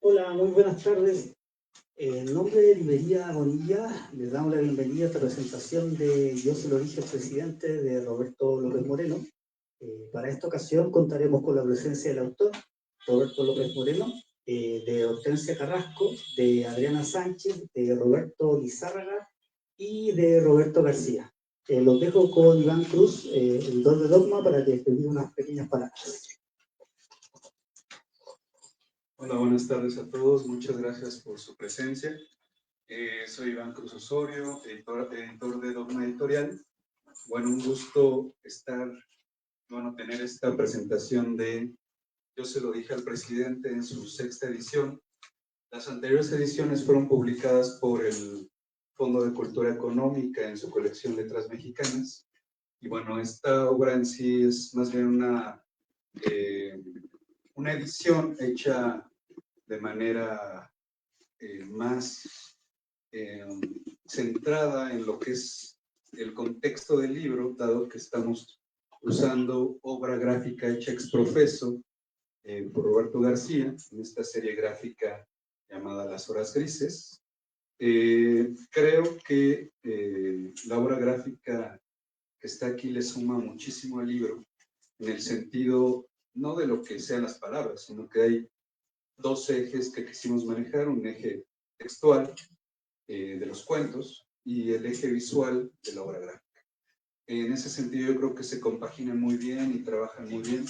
Hola, muy buenas tardes. En nombre de Librería Bonilla, les damos la bienvenida a esta presentación de Yo se lo dije al presidente, de Roberto López Moreno. Para esta ocasión contaremos con la presencia del autor, Roberto López Moreno, de Hortensia Carrasco, de Adriana Sánchez, de Roberto Lizárraga y de Roberto García. Los dejo con Iván Cruz, editor de Dogma, para que les diga unas pequeñas palabras. Hola, buenas tardes a todos. Muchas gracias por su presencia. Soy Iván Cruz Osorio, editor de Dogma Editorial. Bueno, un gusto tener esta presentación de Yo se lo dije al presidente en su 6ª edición. Las anteriores ediciones fueron publicadas por el Fondo de Cultura Económica en su colección Letras Mexicanas. Y bueno, esta obra en sí es más bien una edición hecha de manera más centrada en lo que es el contexto del libro, dado que estamos usando obra gráfica hecha ex profeso por Roberto García, en esta serie gráfica llamada Las Horas Grises. Creo que la obra gráfica que está aquí le suma muchísimo al libro, en el sentido no de lo que sean las palabras, sino que hay dos ejes que quisimos manejar, un eje textual de los cuentos y el eje visual de la obra gráfica. En ese sentido yo creo que se compaginan muy bien y trabajan muy bien.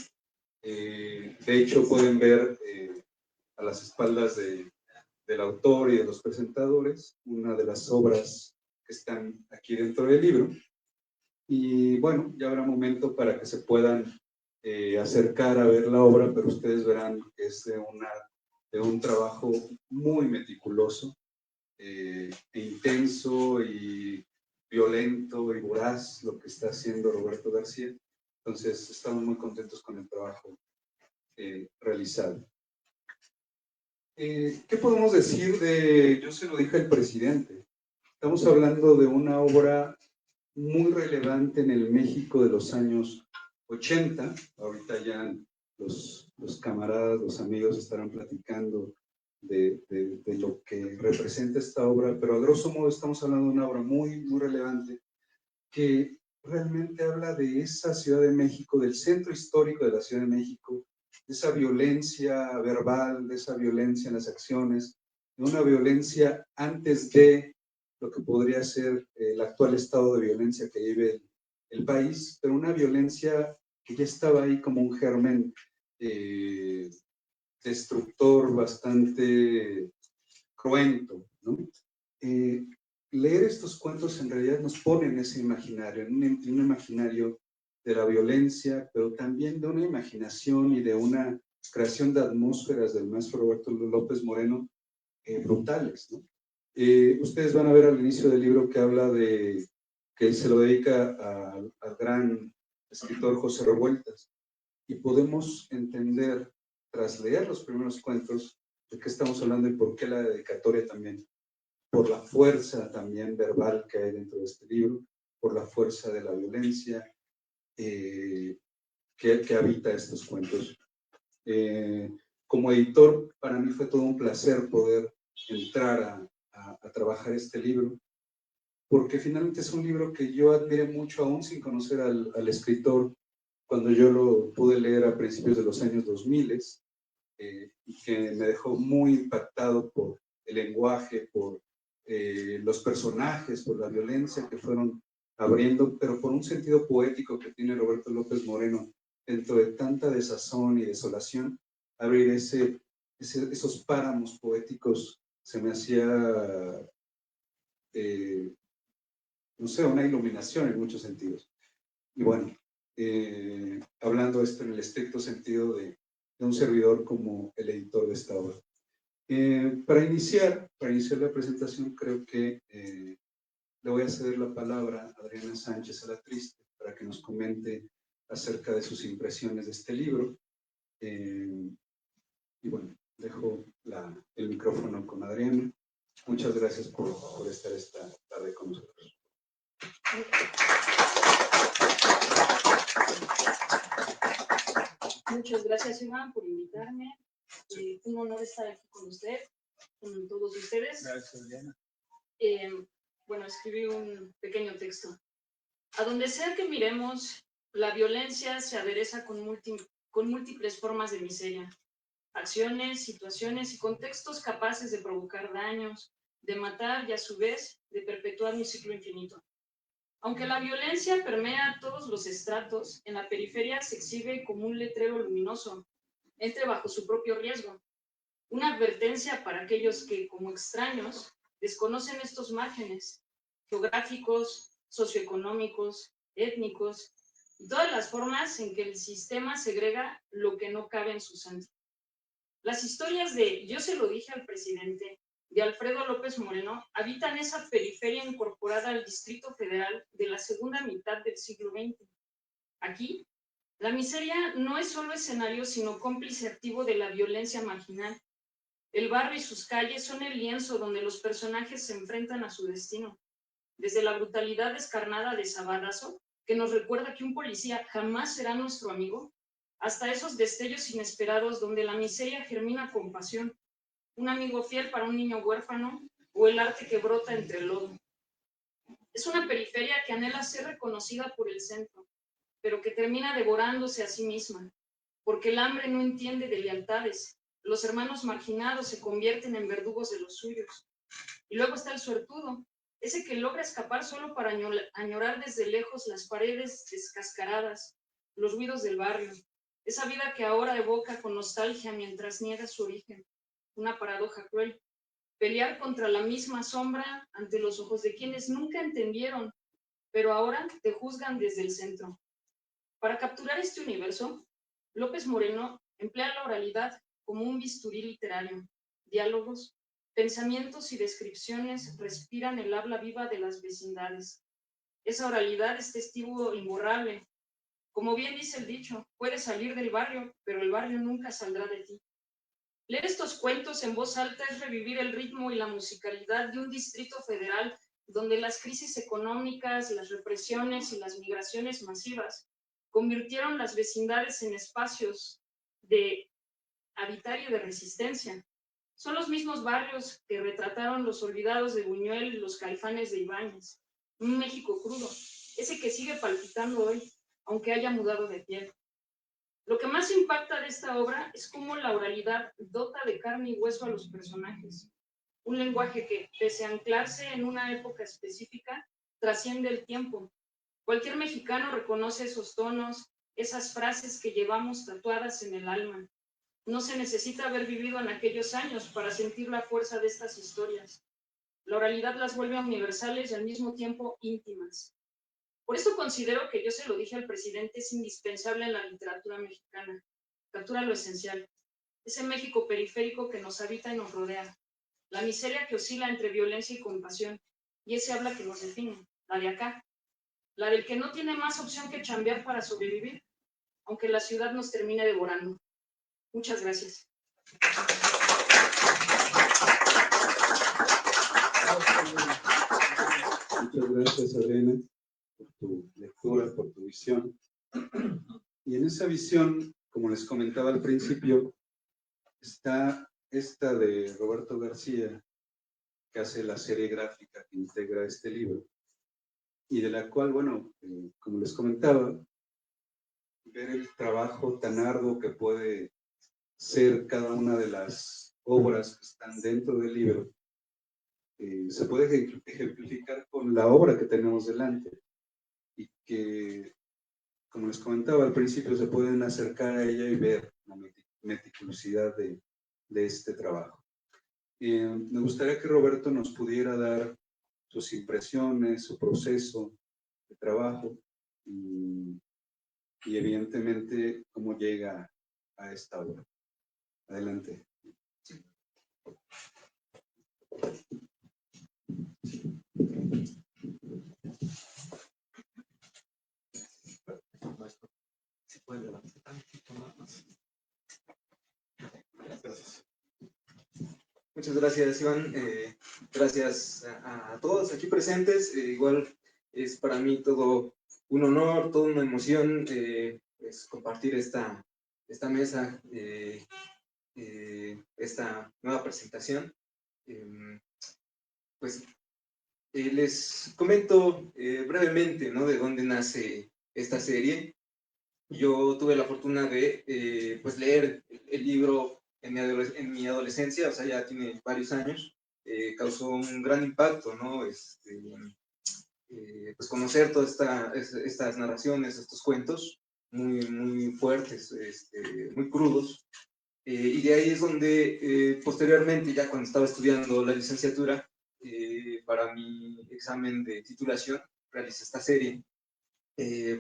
De hecho pueden ver a las espaldas del autor y de los presentadores una de las obras que están aquí dentro del libro. Y bueno, ya habrá momento para que se puedan acercar a ver la obra, pero ustedes verán que es de un trabajo muy meticuloso, e intenso y violento y voraz lo que está haciendo Roberto García. Entonces estamos muy contentos con el trabajo realizado. ¿Qué podemos decir de Yo se lo dije al presidente? Estamos hablando de una obra muy relevante en el México de los años 80. Ahorita ya los camaradas, los amigos estarán platicando de lo que representa esta obra, pero a grosso modo estamos hablando de una obra muy, muy relevante que realmente habla de esa Ciudad de México, del centro histórico de la Ciudad de México, de esa violencia verbal, de esa violencia en las acciones, de una violencia antes de lo que podría ser el actual estado de violencia que vive el país, pero una violencia que ya estaba ahí como un germen destructor bastante cruento, ¿no? Leer estos cuentos en realidad nos pone en ese imaginario, en un imaginario de la violencia, pero también de una imaginación y de una creación de atmósferas del maestro Roberto López Moreno brutales, ¿no? Ustedes van a ver al inicio del libro que habla de que se lo dedica al gran escritor José Revueltas, y podemos entender, tras leer los primeros cuentos, de qué estamos hablando y por qué la dedicatoria también, por la fuerza también verbal que hay dentro de este libro, por la fuerza de la violencia que habita estos cuentos. Como editor, para mí fue todo un placer poder entrar a trabajar este libro, porque finalmente es un libro que yo admiré mucho, aún sin conocer al escritor, cuando yo lo pude leer a principios de los años 2000, y que me dejó muy impactado por el lenguaje, por los personajes, por la violencia que fueron abriendo, pero por un sentido poético que tiene Roberto López Moreno dentro de tanta desazón y desolación. Abrir esos páramos poéticos se me hacía, no sé, una iluminación en muchos sentidos. Y bueno, hablando esto en el estricto sentido de un servidor como el editor de esta obra. Para iniciar la presentación, creo que le voy a ceder la palabra a Adriana Sánchez Alatriste para que nos comente acerca de sus impresiones de este libro. Y bueno, dejo el micrófono con Adriana. Muchas gracias por estar esta tarde con nosotros. Muchas gracias, Iván, por invitarme. Un honor estar aquí con usted, con todos ustedes. Gracias, Diana. Bueno, escribí un pequeño texto. A donde sea que miremos, la violencia se adereza con múltiples formas de miseria. Acciones, situaciones y contextos capaces de provocar daños, de matar y a su vez de perpetuar un ciclo infinito. Aunque la violencia permea todos los estratos, en la periferia se exhibe como un letrero luminoso, entre bajo su propio riesgo. Una advertencia para aquellos que, como extraños, desconocen estos márgenes geográficos, socioeconómicos, étnicos y todas las formas en que el sistema segrega lo que no cabe en su centro. Las historias de Yo se lo dije al presidente, de Alfredo López Moreno, habitan esa periferia incorporada al Distrito Federal de la segunda mitad del siglo XX. Aquí, la miseria no es solo escenario, sino cómplice activo de la violencia marginal. El barrio y sus calles son el lienzo donde los personajes se enfrentan a su destino. Desde la brutalidad descarnada de Sabadazo, que nos recuerda que un policía jamás será nuestro amigo, hasta esos destellos inesperados donde la miseria germina con pasión, un amigo fiel para un niño huérfano o el arte que brota entre el lodo. Es una periferia que anhela ser reconocida por el centro, pero que termina devorándose a sí misma, porque el hambre no entiende de lealtades. Los hermanos marginados se convierten en verdugos de los suyos. Y luego está el suertudo, ese que logra escapar solo para añorar desde lejos las paredes descascaradas, los ruidos del barrio, esa vida que ahora evoca con nostalgia mientras niega su origen. Una paradoja cruel, pelear contra la misma sombra ante los ojos de quienes nunca entendieron, pero ahora te juzgan desde el centro. Para capturar este universo, López Moreno emplea la oralidad como un bisturí literario. Diálogos, pensamientos y descripciones respiran el habla viva de las vecindades. Esa oralidad es testigo imborrable. Como bien dice el dicho, puedes salir del barrio, pero el barrio nunca saldrá de ti. Leer estos cuentos en voz alta es revivir el ritmo y la musicalidad de un distrito federal donde las crisis económicas, las represiones y las migraciones masivas convirtieron las vecindades en espacios de habitar y de resistencia. Son los mismos barrios que retrataron los olvidados de Buñuel y los caifanes de Ibáñez. Un México crudo, ese que sigue palpitando hoy, aunque haya mudado de piel. Lo que más impacta de esta obra es cómo la oralidad dota de carne y hueso a los personajes. Un lenguaje que, pese a anclarse en una época específica, trasciende el tiempo. Cualquier mexicano reconoce esos tonos, esas frases que llevamos tatuadas en el alma. No se necesita haber vivido en aquellos años para sentir la fuerza de estas historias. La oralidad las vuelve universales y al mismo tiempo íntimas. Por eso considero que Yo se lo dije al presidente es indispensable en la literatura mexicana. Captura lo esencial, ese México periférico que nos habita y nos rodea, la miseria que oscila entre violencia y compasión, y ese habla que nos define, la de acá, la del que no tiene más opción que chambear para sobrevivir, aunque la ciudad nos termine devorando. Muchas gracias. Muchas gracias, Adriana, por tu lectura, por tu visión. Y en esa visión, como les comentaba al principio, está esta de Roberto García, que hace la serie gráfica que integra este libro, y de la cual, bueno, como les comentaba, ver el trabajo tan arduo que puede ser cada una de las obras que están dentro del libro, se puede ejemplificar con la obra que tenemos delante y que, como les comentaba al principio, se pueden acercar a ella y ver la meticulosidad de este trabajo. Me gustaría que Roberto nos pudiera dar sus impresiones, su proceso de trabajo y evidentemente cómo llega a esta obra. Adelante. Si puede levantar tantito más. Gracias. Muchas gracias, Iván. Gracias a todos aquí presentes. Igual es para mí todo un honor, toda una emoción pues, compartir esta esta mesa, esta nueva presentación. Pues les comento brevemente, ¿no?, de dónde nace esta serie. Yo tuve la fortuna de pues leer el libro en mi adolescencia, o sea, ya tiene varios años. Causó un gran impacto, ¿no? Pues conocer todas estas narraciones, estos cuentos muy, muy fuertes, muy crudos. Y de ahí es donde posteriormente, ya cuando estaba estudiando la licenciatura, para mi examen de titulación, realicé esta serie.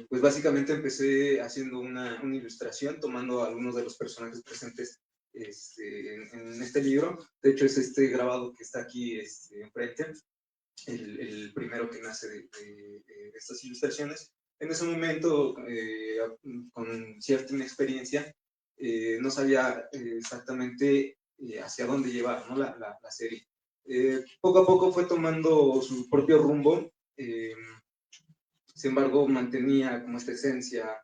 Pues básicamente empecé haciendo una ilustración, tomando algunos de los personajes presentes en este libro. De hecho, es este grabado que está aquí enfrente, el primero que nace de estas ilustraciones. En ese momento, con cierta inexperiencia, no sabía exactamente hacia dónde llevar, ¿no?, la serie. Poco a poco fue tomando su propio rumbo. Sin embargo, mantenía como esta esencia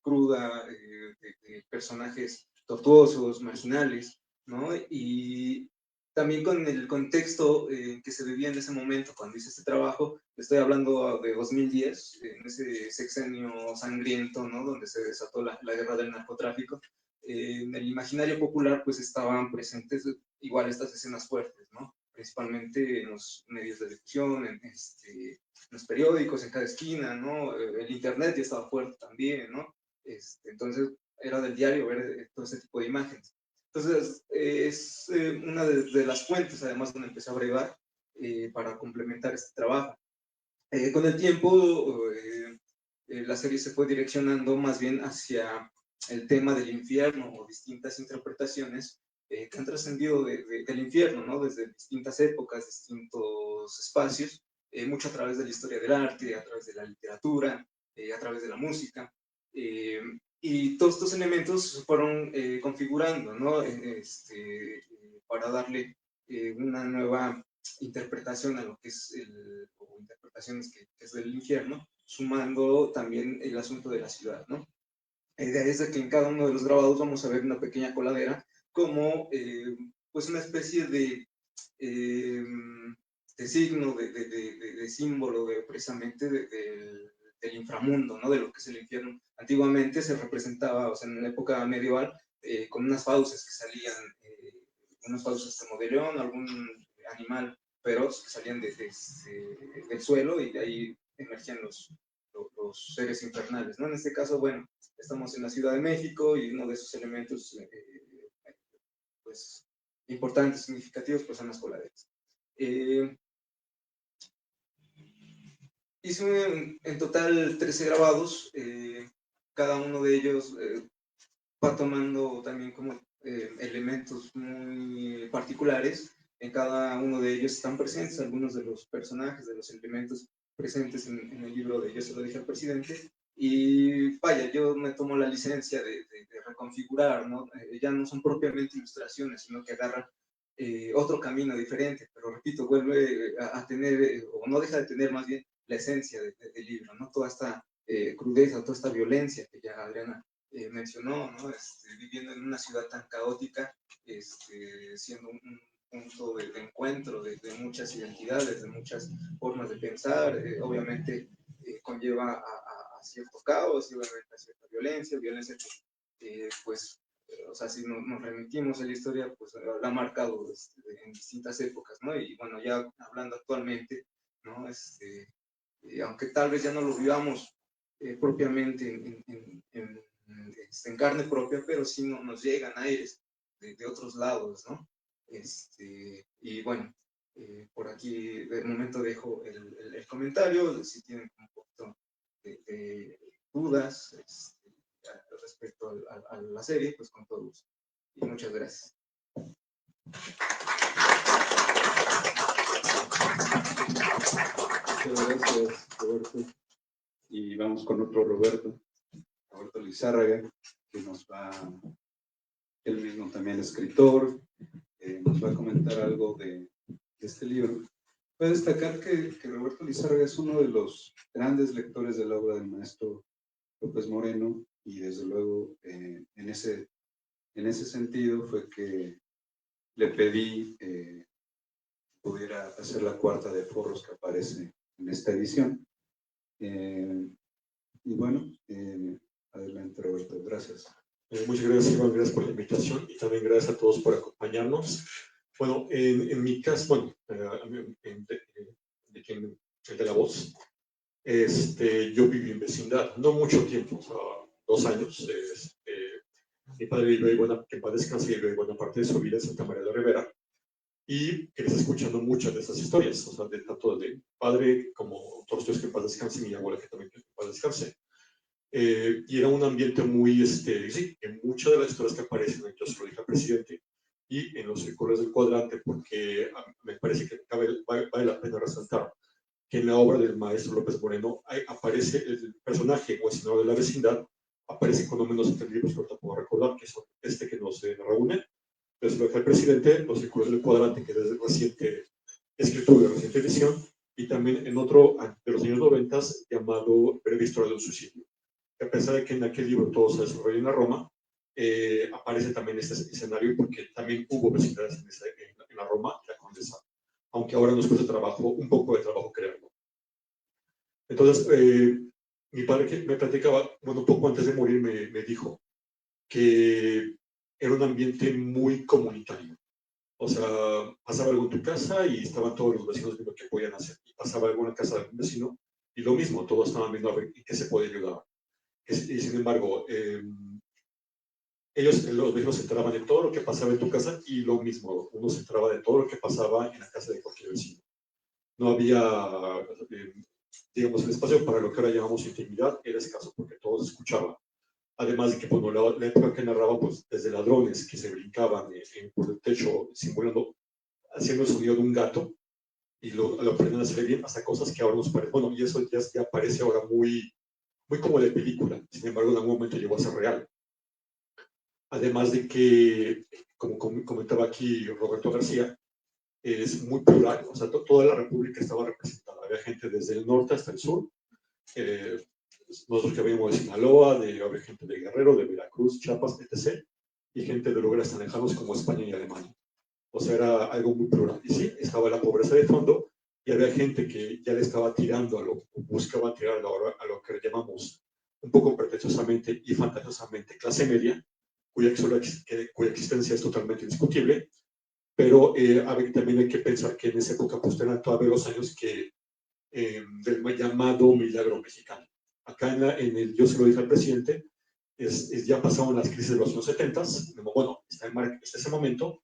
cruda de personajes tortuosos, marginales, ¿no? Y también con el contexto que se vivía en ese momento, cuando hice este trabajo, estoy hablando de 2010, en ese sexenio sangriento, ¿no?, donde se desató la guerra del narcotráfico. En el imaginario popular, pues estaban presentes igual estas escenas fuertes, ¿no? Principalmente en los medios de difusión, en los periódicos, en cada esquina, ¿no? El internet ya estaba fuerte también, ¿no? Entonces era del diario ver todo ese tipo de imágenes. Entonces es una de las fuentes, además, donde empecé a brevar para complementar este trabajo. Con el tiempo, la serie se fue direccionando más bien hacia el tema del infierno o distintas interpretaciones que han trascendido del infierno, ¿no?, desde distintas épocas, distintos espacios, mucho a través de la historia del arte, a través de la literatura, a través de la música. Y todos estos elementos se fueron configurando, ¿no?, para darle una nueva interpretación a lo que es o interpretaciones que es del infierno, sumando también el asunto de la ciudad, ¿no? La idea es de que en cada uno de los grabados vamos a ver una pequeña coladera como pues una especie de signo, de símbolo precisamente del inframundo, ¿no?, de lo que es el infierno. Antiguamente se representaba, o sea, en la época medieval, con unas fauces que salían, unas fauces como de león, algún animal feroz que salían del suelo, y de ahí emergían los seres infernales, ¿no? En este caso, bueno, estamos en la Ciudad de México y uno de esos elementos pues importantes, significativos, pues son las coladeras. Hice en total 13 grabados, cada uno de ellos va tomando también como elementos muy particulares. En cada uno de ellos están presentes algunos de los personajes, de los elementos presentes en el libro de Yo se lo dije al presidente. Y vaya, yo me tomo la licencia de reconfigurar, ¿no? Ya no son propiamente ilustraciones, sino que agarran otro camino diferente, pero repito, vuelve a tener, o no deja de tener más bien, la esencia del libro, ¿no? Toda esta crudeza, toda esta violencia que ya Adriana mencionó, ¿no? Viviendo en una ciudad tan caótica, siendo un punto de encuentro de muchas identidades, de muchas formas de pensar, obviamente conlleva a cierto caos y obviamente a cierta violencia que pues, o sea, si nos remitimos a la historia, pues la ha marcado en distintas épocas, ¿no? Y bueno, ya hablando actualmente, ¿no? Aunque tal vez ya no lo vivamos propiamente en carne propia, pero sí nos llegan aires de otros lados, ¿no? Y bueno, por aquí de momento dejo el comentario, si tienen un poquito de dudas respecto a la serie, pues con todo gusto. Y muchas gracias. Muchas gracias, Roberto. Y vamos con otro Roberto Lizárraga, que él mismo también escritor, nos va a comentar algo de este libro. Puede destacar que Roberto Lizárraga es uno de los grandes lectores de la obra del maestro López Moreno, y desde luego en ese sentido fue que le pedí pudiera hacer la cuarta de Forros que aparece en esta edición. Y bueno, adelante Roberto, gracias. Muchas gracias, Iván, gracias por la invitación y también gracias a todos por acompañarnos. Bueno, en mi caso, bueno, el de la voz, yo viví en vecindad, no mucho tiempo, o sea, 2 años. Mi padre vivió que en paz descanse, vivió buena parte de su vida en Santa María de la Ribera y crecí escuchando muchas de esas historias, o sea, tanto de mi padre como todos los que en paz descanse, mi abuela que también que en paz descanse. Y era un ambiente muy, sí, en muchas de las historias que aparecen en Yo se lo dije al presidente y en los círculos del cuadrante, porque me parece que vale la pena resaltar que en la obra del maestro López Moreno aparece el personaje o el senador de la vecindad, aparece con no menos 3 libros que ahorita puedo recordar, que son que nos reúne, Yo se lo dije al presidente, los círculos del cuadrante, que es de reciente escritura, de reciente edición, y también en otro de los años 90 llamado Breve Historia de un Suicidio. A pesar de que en aquel libro todo se desarrolla en la Roma, aparece también este escenario porque también hubo vecindades en la Roma y la Condesa, aunque ahora nos cuesta un poco de trabajo crearlo. Entonces, mi padre que me platicaba, bueno, un poco antes de morir me dijo que era un ambiente muy comunitario. O sea, pasaba algo en tu casa y estaban todos los vecinos viendo qué podían hacer. Y pasaba algo en la casa de algún vecino y lo mismo, todos estaban viendo a ver en qué se puede ayudar. Y sin embargo, los vecinos se enteraban de todo lo que pasaba en tu casa y lo mismo, uno se enteraba de todo lo que pasaba en la casa de cualquier vecino. No había, digamos, el espacio para lo que ahora llamamos intimidad era escaso porque todos escuchaban. Además de que, bueno, la época que narraba, pues, desde ladrones que se brincaban por el techo simulando, haciendo el sonido de un gato y lo aprenden a hacer bien, hasta cosas que ahora nos parecen, bueno, y eso ya parece ahora muy como de película, sin embargo en algún momento llegó a ser real. Además de que, como comentaba aquí Roberto García, es muy plural, o sea, toda la República estaba representada, había gente desde el norte hasta el sur, nosotros que venimos de Sinaloa, había gente de Guerrero, de Veracruz, Chiapas, etc., y gente de lugares tan lejanos como España y Alemania. O sea, era algo muy plural. Y sí, estaba la pobreza de fondo, y había gente que ya le estaba tirando buscaba tirar a lo que llamamos un poco pretenciosamente y fantasiosamente clase media, cuya existencia es totalmente discutible, pero también hay que pensar que en esa época pues eran todavía los años del llamado milagro mexicano. Acá en el Yo se lo dije al presidente, ya pasaron las crisis de los años 70, bueno, está ese momento,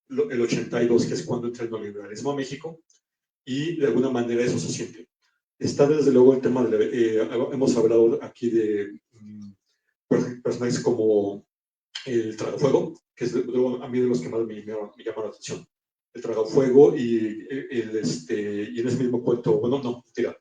el 82, que es cuando entra el neoliberalismo a México, y de alguna manera eso se siente. Está desde luego el tema hemos hablado aquí de personajes como el Tragafuego, que es a mí de los que más me llaman la atención. El Tragafuego y en ese mismo cuento, bueno, no, tira.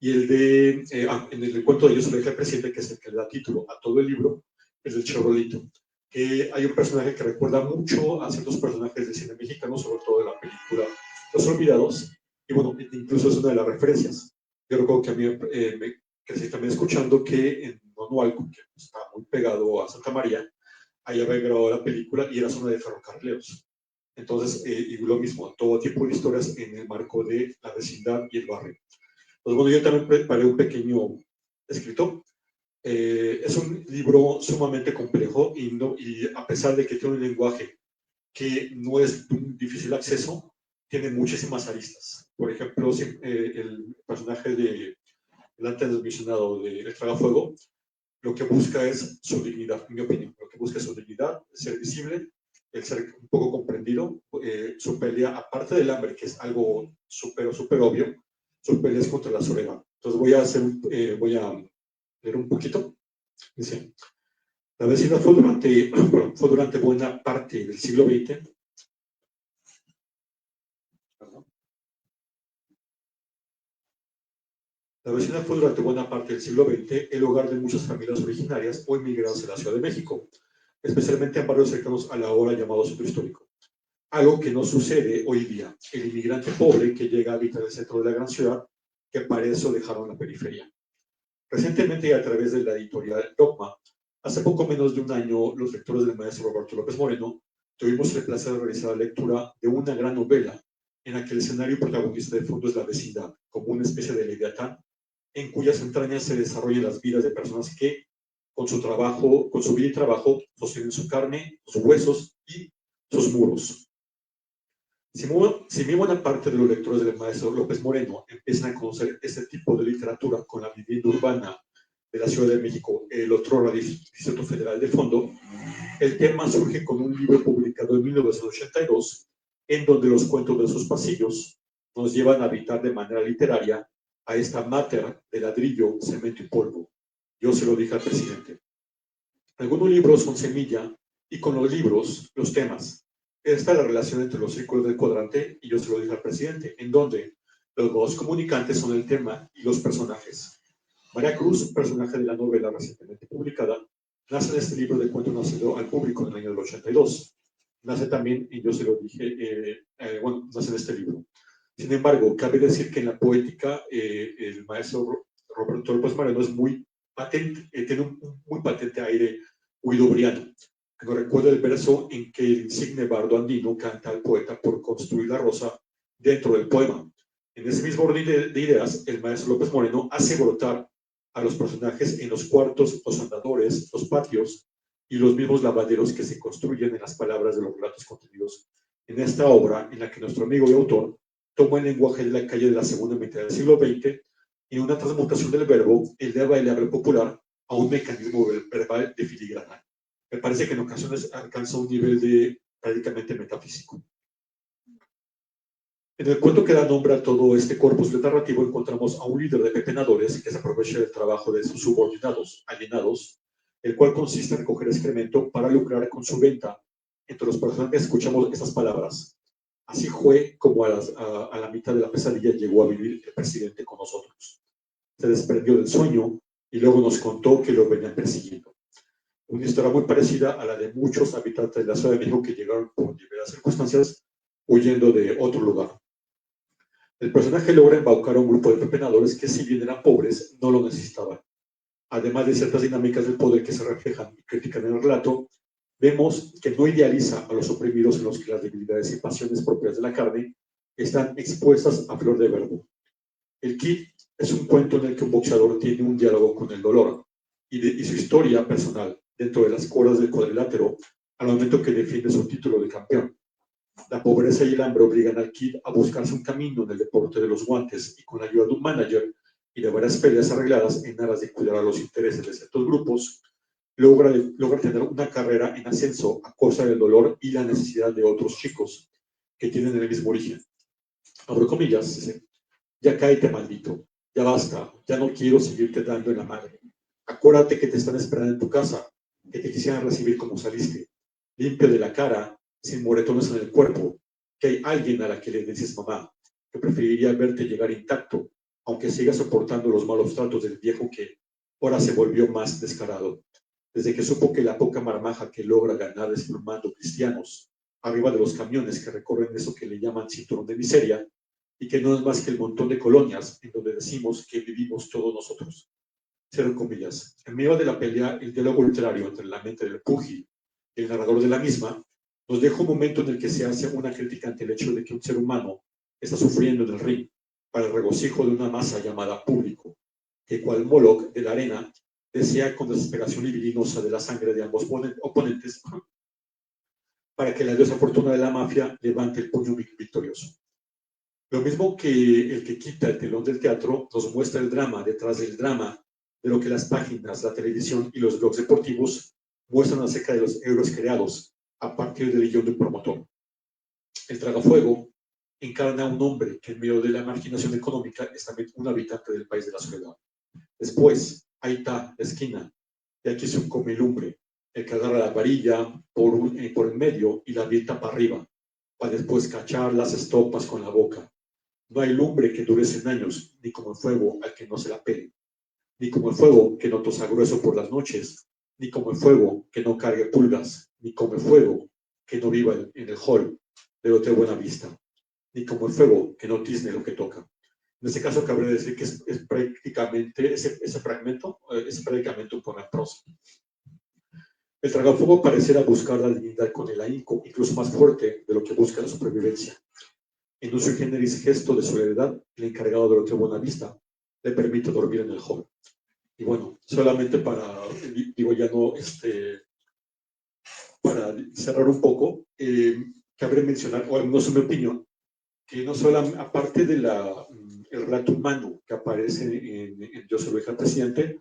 Y en el cuento de Yo se lo dije al presidente, que es el que le da título a todo el libro, es el Chevroletito, que hay un personaje que recuerda mucho a ciertos personajes del cine mexicano, sobre todo de la película Los Olvidados, y bueno, incluso es una de las referencias. Yo recuerdo que a mí me crecí también escuchando que en Nonualco, que está muy pegado a Santa María, ahí había grabado la película y era zona de ferrocarrileros. Entonces, y lo mismo, todo tipo de historias en el marco de la vecindad y el barrio. Pues bueno, yo también preparé un pequeño escrito. Es un libro sumamente complejo y a pesar de que tiene un lenguaje que no es de un difícil acceso, tiene muchísimas aristas. Por ejemplo, el personaje el antes mencionado de El Tragafuego, lo que busca es su dignidad, en mi opinión. Lo que busca es su dignidad, ser visible, el ser un poco comprendido, su pelea, aparte del hambre, que es algo súper obvio, su pelea es contra la soledad. Entonces voy a leer un poquito. Dice, la vecindad fue durante buena parte del siglo XX. La vecindad fue durante buena parte del siglo XX el hogar de muchas familias originarias o inmigrantes de la Ciudad de México, especialmente en barrios cercanos a la ahora llamado Centro Histórico. Algo que no sucede hoy día. El inmigrante pobre que llega a habitar el centro de la gran ciudad, que para eso dejaron la periferia. Recientemente, a través de la editorial Dogma, Hace poco menos de un año, los lectores del maestro Roberto López Moreno tuvimos el placer de realizar la lectura de una gran novela en la que el escenario protagonista de fondo es la vecindad, como una especie de leviatán, en cuyas entrañas se desarrollan las vidas de personas que, con su trabajo, con su vida y trabajo, sostienen su carne, sus huesos y sus muros. Si muy buena parte de los lectores del maestro López Moreno empiezan a conocer este tipo de literatura con la vivienda urbana de la Ciudad de México, el otrora Distrito Federal de fondo, el tema surge con un libro publicado en 1982, en donde los cuentos de sus pasillos nos llevan a habitar de manera literaria a esta mater de ladrillo, cemento y polvo. Yo se lo dije al presidente. Algunos libros son semilla y con los libros, los temas. Esta es la relación entre los círculos del cuadrante y yo se lo dije al presidente, en donde los dos comunicantes son el tema y los personajes. María Cruz, personaje de la novela recientemente publicada, nace en este libro de cuentos nacido al público en el año del 82. Nace también, y yo se lo dije, nace en este libro. Sin embargo, cabe decir que en la poética el maestro Roberto López Moreno es muy patente, tiene un muy patente aire huidobriano, que nos recuerda el verso en que el insigne bardo andino canta al poeta por construir la rosa dentro del poema. En ese mismo orden de ideas, el maestro López Moreno hace brotar a los personajes en los cuartos, los andadores, los patios y los mismos lavaderos que se construyen en las palabras de los relatos contenidos en esta obra, en la que nuestro amigo y autor toma el lenguaje de la calle de la segunda mitad del siglo XX y una transmutación del verbo, eleva el habla popular a un mecanismo verbal de filigrana. Me parece que en ocasiones alcanza un nivel de prácticamente metafísico. En el cuento que da nombre a todo este corpus narrativo encontramos a un líder de pepenadores que se aprovecha del trabajo de sus subordinados, alienados, el cual consiste en recoger excremento para lucrar con su venta. Entre los personajes escuchamos estas palabras. Así fue como a la mitad de la pesadilla llegó a vivir el presidente con nosotros. Se desprendió del sueño y luego nos contó que lo venían persiguiendo. Una historia muy parecida a la de muchos habitantes de la Ciudad de México que llegaron por diversas circunstancias huyendo de otro lugar. El personaje logra embaucar a un grupo de pepenadores que, si bien eran pobres, no lo necesitaban. Además de ciertas dinámicas del poder que se reflejan y critican en el relato, vemos que no idealiza a los oprimidos en los que las debilidades y pasiones propias de la carne están expuestas a flor de verbo. El Kid es un cuento en el que un boxeador tiene un diálogo con el dolor y su historia personal dentro de las cuerdas del cuadrilátero al momento que defiende su título de campeón. La pobreza y el hambre obligan al Kid a buscarse un camino en el deporte de los guantes y con la ayuda de un manager y de varias peleas arregladas en aras de cuidar a los intereses de ciertos grupos, logra tener una carrera en ascenso a costa del dolor y la necesidad de otros chicos que tienen el mismo origen. Abro comillas, dice, ya cáete maldito, ya basta, ya no quiero seguirte dando en la madre. Acuérdate que te están esperando en tu casa, que te quisieran recibir como saliste, limpio de la cara, sin moretones en el cuerpo, que hay alguien a la que le dices mamá, que preferiría verte llegar intacto, aunque sigas soportando los malos tratos del viejo que ahora se volvió más descarado. Desde que supo que la poca marmaja que logra ganar desplumando cristianos arriba de los camiones que recorren eso que le llaman cinturón de miseria, y que no es más que el montón de colonias en donde decimos que vivimos todos nosotros. Cierro comillas. En medio de la pelea, el diálogo literario entre la mente del púgil y el narrador de la misma nos deja un momento en el que se hace una crítica ante el hecho de que un ser humano está sufriendo en el ring para el regocijo de una masa llamada público, que cual Moloch de la arena desea con desesperación libidinosa de la sangre de ambos oponentes para que la diosa fortuna de la mafia levante el puño victorioso. Lo mismo que el que quita el telón del teatro nos muestra el drama detrás del drama de lo que las páginas, la televisión y los blogs deportivos muestran acerca de los héroes creados a partir del guión del promotor. El Tragafuego encarna a un hombre que en medio de la marginación económica es también un habitante del país de la soledad. Después, ahí está la esquina, y aquí es un comilumbre, el que agarra la varilla por el medio y la avienta para arriba, para después cachar las estopas con la boca. No hay lumbre que dure 100 años, ni como el fuego al que no se la pele, ni como el fuego que no tosa grueso por las noches, ni como el fuego que no cargue pulgas, ni como el fuego que no viva en el hall de Hotel Buena Vista, ni como el fuego que no tizne lo que toca. En este caso, cabe decir que es prácticamente ese fragmento es prácticamente un poema en prosa. El tragafuego pareciera buscar la dignidad con el ahínco, incluso más fuerte de lo que busca la supervivencia. En un sui generis gesto de soledad, el encargado del Hotel Buenavista le permite dormir en el hall. Y bueno, solamente para, digo ya no, para cerrar un poco, cabe mencionar, o al menos en mi opinión, que no solo, aparte de el relato humano que aparece en Yo se lo dije al presidente,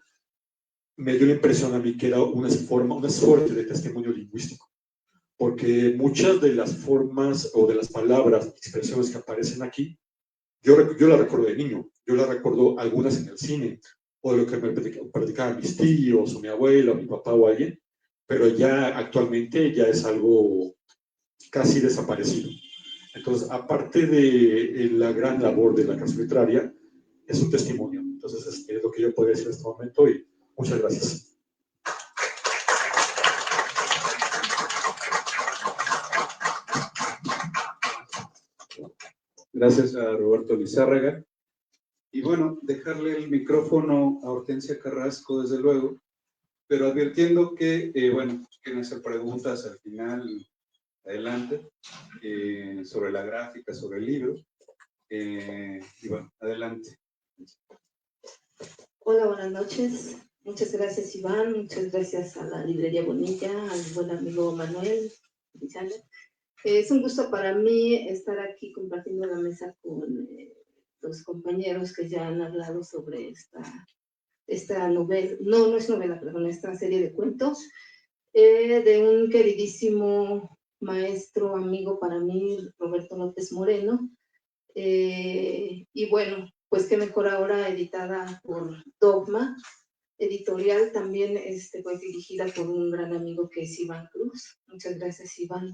me dio la impresión a mí que era una suerte de testimonio lingüístico, porque muchas de las formas o de las palabras, expresiones que aparecen aquí, yo las recuerdo de niño, yo las recuerdo algunas en el cine, o de lo que me platicaban mis tíos, o mi abuela, o mi papá, o alguien, pero ya actualmente ya es algo casi desaparecido. Entonces, aparte de la gran labor de la casa literaria, es un testimonio. Entonces, es lo que yo podría decir en este momento y muchas gracias. Gracias a Roberto Lizárraga. Y bueno, dejarle el micrófono a Hortensia Carrasco, desde luego, pero advirtiendo que, bueno, quieren hacer preguntas al final, adelante, sobre la gráfica, sobre el libro. Y bueno, adelante. Hola, buenas noches. Muchas gracias, Iván. Muchas gracias a la Librería Bonilla, al buen amigo Manuel. Es un gusto para mí estar aquí compartiendo la mesa con los compañeros que ya han hablado sobre esta novela, no es novela, perdón, esta serie de cuentos de un queridísimo maestro, amigo para mí, Roberto López Moreno. Y bueno, pues qué mejor ahora editada por Dogma Editorial, también pues dirigida por un gran amigo que es Iván Cruz. Muchas gracias, Iván,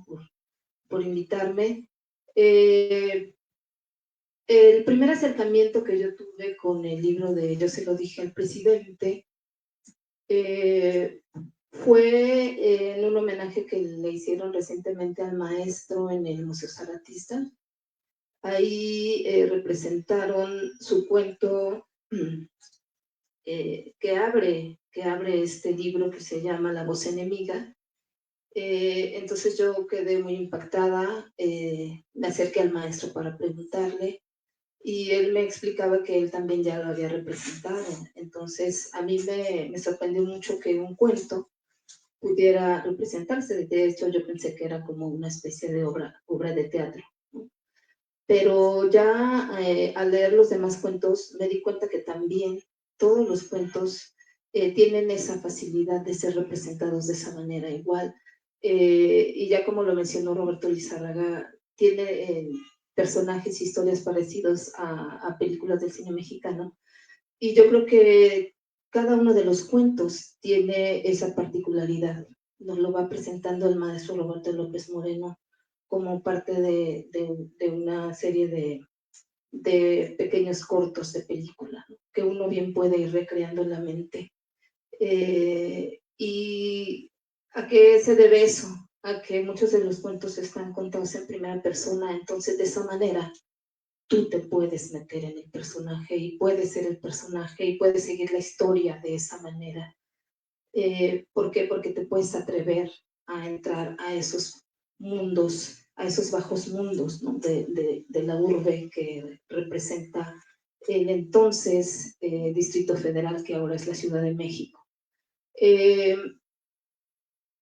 por invitarme. El primer acercamiento que yo tuve con el libro de Yo se lo dije al presidente fue en un homenaje que le hicieron recientemente al maestro en el Museo Zaratista. Ahí representaron su cuento que abre este libro que se llama La voz enemiga. Entonces yo quedé muy impactada, me acerqué al maestro para preguntarle y él me explicaba que él también ya lo había representado. Entonces a mí me sorprendió mucho que un cuento pudiera representarse. De hecho, yo pensé que era como una especie de obra de teatro, ¿no? Pero ya al leer los demás cuentos me di cuenta que también todos los cuentos tienen esa facilidad de ser representados de esa manera igual. Y ya como lo mencionó Roberto Lizárraga, tiene personajes y historias parecidos a películas del cine mexicano. Y yo creo que cada uno de los cuentos tiene esa particularidad. Nos lo va presentando el maestro Roberto López Moreno como parte de una serie de pequeños cortos de película, ¿no? Que uno bien puede ir recreando en la mente. ¿Y a qué se debe eso? A que muchos de los cuentos están contados en primera persona, entonces de esa manera tú te puedes meter en el personaje y puedes ser el personaje y puedes seguir la historia de esa manera. ¿Por qué? Porque te puedes atrever a entrar a esos mundos, a esos bajos mundos, ¿no? de la urbe que representa el entonces Distrito Federal, que ahora es la Ciudad de México.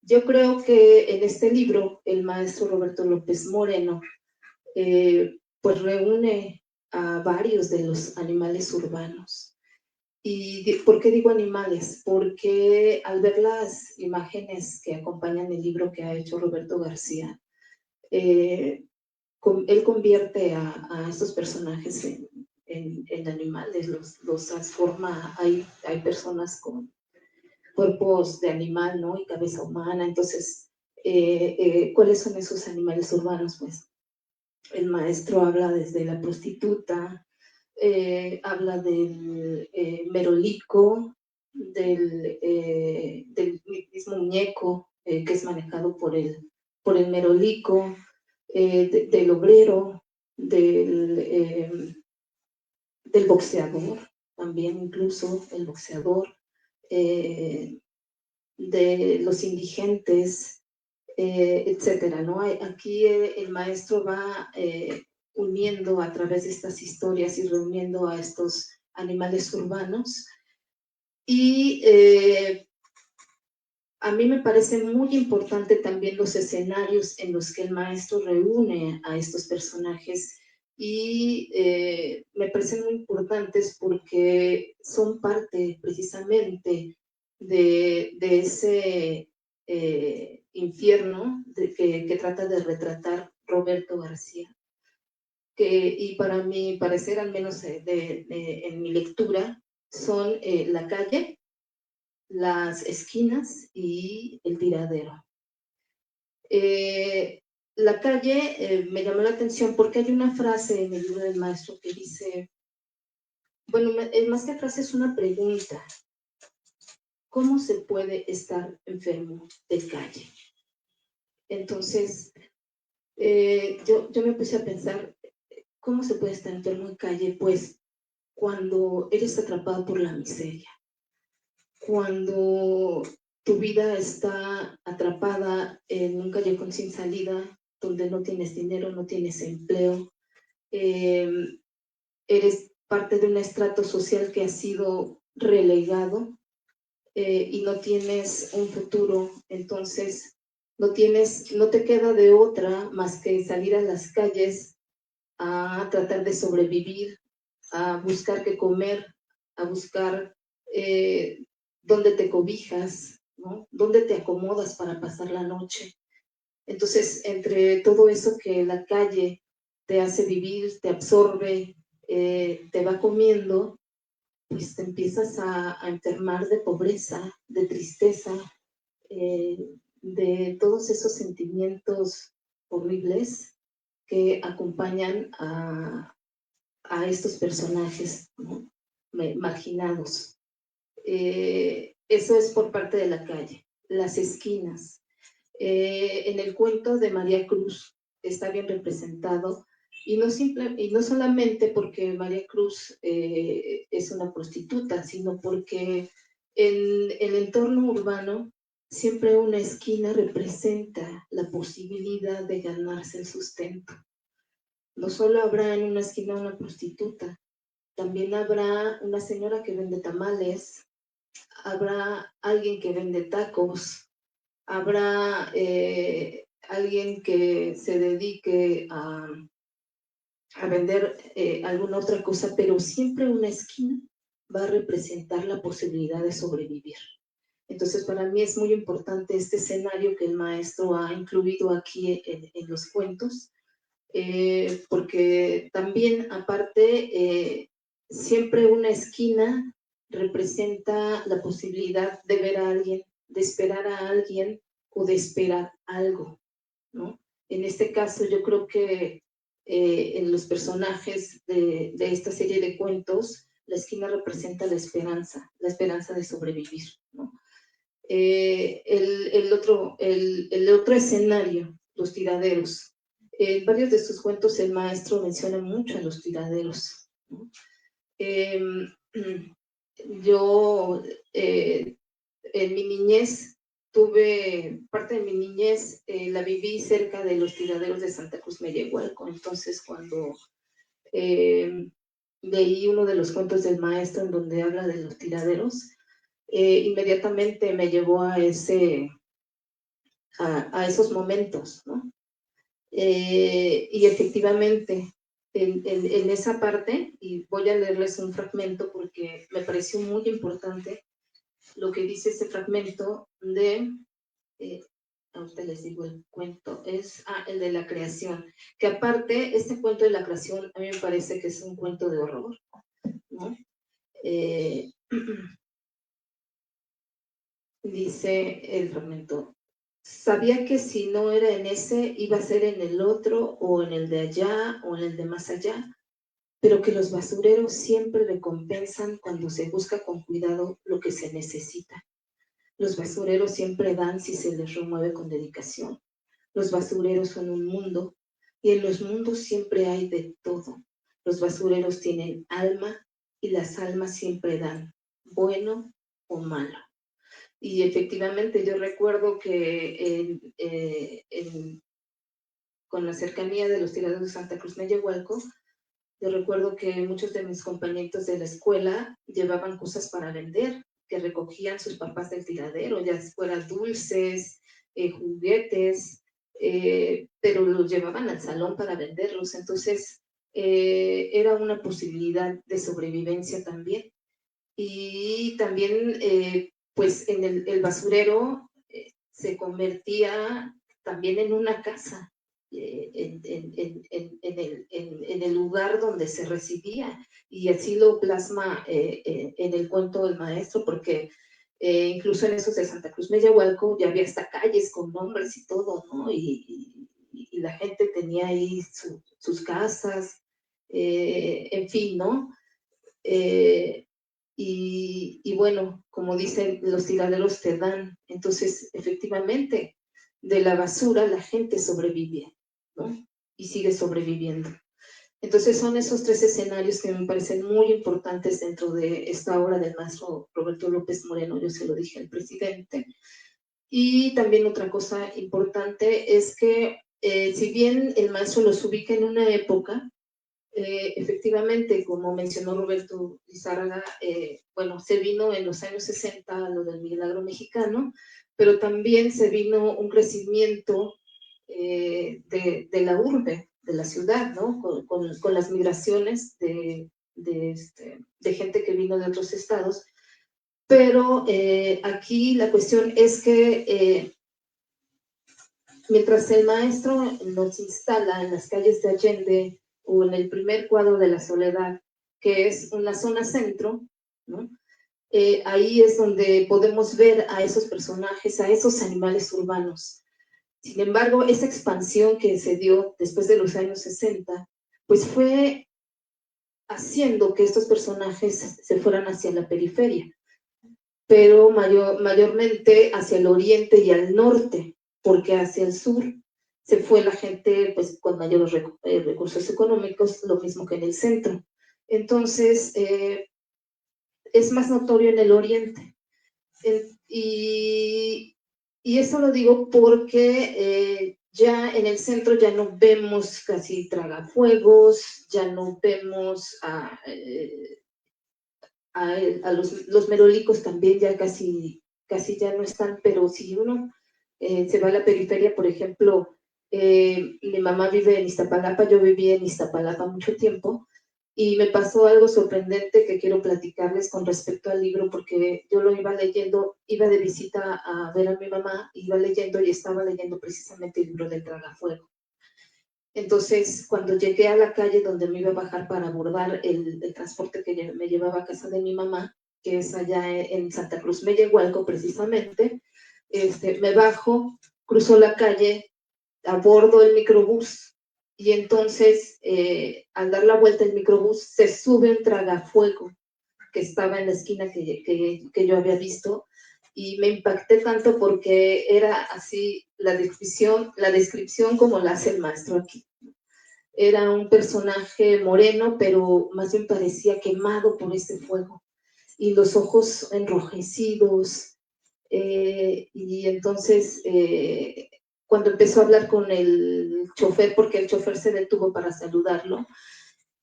Yo creo que en este libro el maestro Roberto López Moreno pues reúne a varios de los animales urbanos. ¿Y por qué digo animales? Porque al ver las imágenes que acompañan el libro que ha hecho Roberto García, él convierte a estos personajes en animales, los transforma. Hay personas con cuerpos de animal, ¿no? Y cabeza humana. Entonces, ¿cuáles son esos animales urbanos? Pues el maestro habla desde la prostituta, habla del merolico, del mismo muñeco que es manejado por el merolico, del obrero, del boxeador, también incluso el boxeador. de los indigentes, etcétera, ¿no? Aquí el maestro va uniendo a través de estas historias y reuniendo a estos animales urbanos. Y a mí me parece muy importante también los escenarios en los que el maestro reúne a estos personajes y me parecen muy importantes porque son parte precisamente de ese infierno que trata de retratar Roberto García. Y para mi parecer, al menos en mi lectura, son la calle, las esquinas y el tiradero. La calle me llamó la atención porque hay una frase en el libro del maestro que dice, bueno, más que frase es una pregunta, ¿cómo se puede estar enfermo de calle? Entonces, yo me puse a pensar, ¿cómo se puede estar enfermo de calle? Pues cuando eres atrapado por la miseria, cuando tu vida está atrapada en un callejón sin salida, donde no tienes dinero, no tienes empleo, eres parte de un estrato social que ha sido relegado y no tienes un futuro, entonces no te queda de otra más que salir a las calles a tratar de sobrevivir, a buscar qué comer, a buscar dónde te cobijas, ¿no? Dónde te acomodas para pasar la noche. Entonces, entre todo eso que la calle te hace vivir, te absorbe, te va comiendo, pues te empiezas a enfermar de pobreza, de tristeza, de todos esos sentimientos horribles que acompañan a estos personajes, ¿no? Marginados. Eso es por parte de la calle. Las esquinas. En el cuento de María Cruz está bien representado y no solamente porque María Cruz es una prostituta, sino porque en el entorno urbano siempre una esquina representa la posibilidad de ganarse el sustento. No solo habrá en una esquina una prostituta, también habrá una señora que vende tamales, habrá alguien que vende tacos, habrá alguien que se dedique a vender alguna otra cosa, pero siempre una esquina va a representar la posibilidad de sobrevivir. Entonces, para mí es muy importante este escenario que el maestro ha incluido aquí en los cuentos, porque también, aparte, siempre una esquina representa la posibilidad de ver a alguien, de esperar a alguien o de esperar algo, ¿no? En este caso, yo creo que en los personajes de esta serie de cuentos, la esquina representa la esperanza de sobrevivir, ¿no? El otro escenario, los tiraderos. En varios de sus cuentos el maestro menciona mucho a los tiraderos, ¿no? Yo en mi niñez parte de mi niñez la viví cerca de los tiraderos de Santa Cruz Mellehualco. Entonces cuando leí uno de los cuentos del maestro en donde habla de los tiraderos, inmediatamente me llevó a esos momentos, ¿no? Y efectivamente, en esa parte, y voy a leerles un fragmento porque me pareció muy importante lo que dice ese fragmento de, ahorita les digo el cuento, es el de la creación, que aparte, este cuento de la creación a mí me parece que es un cuento de horror, ¿no? Dice el fragmento, sabía que si no era en ese, iba a ser en el otro, o en el de allá, o en el de más allá, pero que los basureros siempre recompensan cuando se busca con cuidado lo que se necesita. Los basureros siempre dan si se les remueve con dedicación. Los basureros son un mundo, y en los mundos siempre hay de todo. Los basureros tienen alma, y las almas siempre dan, bueno o malo. Y efectivamente yo recuerdo que con la cercanía de los tiraderos de Santa Cruz Meyahualco, yo recuerdo que muchos de mis compañeritos de la escuela llevaban cosas para vender, que recogían sus papás del tiradero, ya fueran dulces, juguetes, pero los llevaban al salón para venderlos. Entonces, era una posibilidad de sobrevivencia también. Y también, pues, en el basurero se convertía también en una casa. En el lugar donde se residía, y así lo plasma en el cuento del maestro, porque incluso en esos de Santa Cruz Meyahualco ya había hasta calles con nombres y todo, ¿no? Y la gente tenía ahí sus casas, en fin, ¿no? Y bueno, como dicen, los tiraderos te dan. Entonces, efectivamente, de la basura la gente sobrevive, ¿no? Y sigue sobreviviendo. Entonces, son esos tres escenarios que me parecen muy importantes dentro de esta obra del maestro Roberto López Moreno. Yo se lo dije al presidente. Y también otra cosa importante es que, si bien el maestro los ubica en una época, efectivamente, como mencionó Roberto Lizárraga, bueno, se vino en los años 60 lo del milagro mexicano, pero también se vino un crecimiento de la urbe, de la ciudad, ¿no? Con las migraciones de gente que vino de otros estados. Pero aquí la cuestión es que mientras el maestro nos instala en las calles de Allende, o en el primer cuadro de la Soledad, que es una zona centro, ¿no? Ahí es donde podemos ver a esos personajes, a esos animales urbanos. Sin embargo, esa expansión que se dio después de los años 60, pues fue haciendo que estos personajes se fueran hacia la periferia, pero mayormente hacia el oriente y al norte, porque hacia el sur se fue la gente pues con mayores recursos económicos, lo mismo que en el centro. Entonces, es más notorio en el oriente. Y eso lo digo porque ya en el centro ya no vemos casi tragafuegos, ya no vemos a los merolicos también ya casi ya no están, pero si uno se va a la periferia, por ejemplo, mi mamá vive en Iztapalapa, yo viví en Iztapalapa mucho tiempo, y me pasó algo sorprendente que quiero platicarles con respecto al libro, porque yo lo iba leyendo, iba de visita a ver a mi mamá, iba leyendo y estaba leyendo precisamente el libro del Tragafuego. Entonces, cuando llegué a la calle donde me iba a bajar para abordar el transporte que me llevaba a casa de mi mamá, que es allá en Santa Cruz Meyahualco precisamente, me bajo, cruzo la calle, abordo el microbús, y entonces, al dar la vuelta el microbús, se sube un tragafuego que estaba en la esquina que yo había visto, y me impacté tanto porque era así la descripción como la hace el maestro aquí. Era un personaje moreno, pero más bien parecía quemado por ese fuego, y los ojos enrojecidos, y entonces cuando empezó a hablar con el chofer, porque el chofer se detuvo para saludarlo,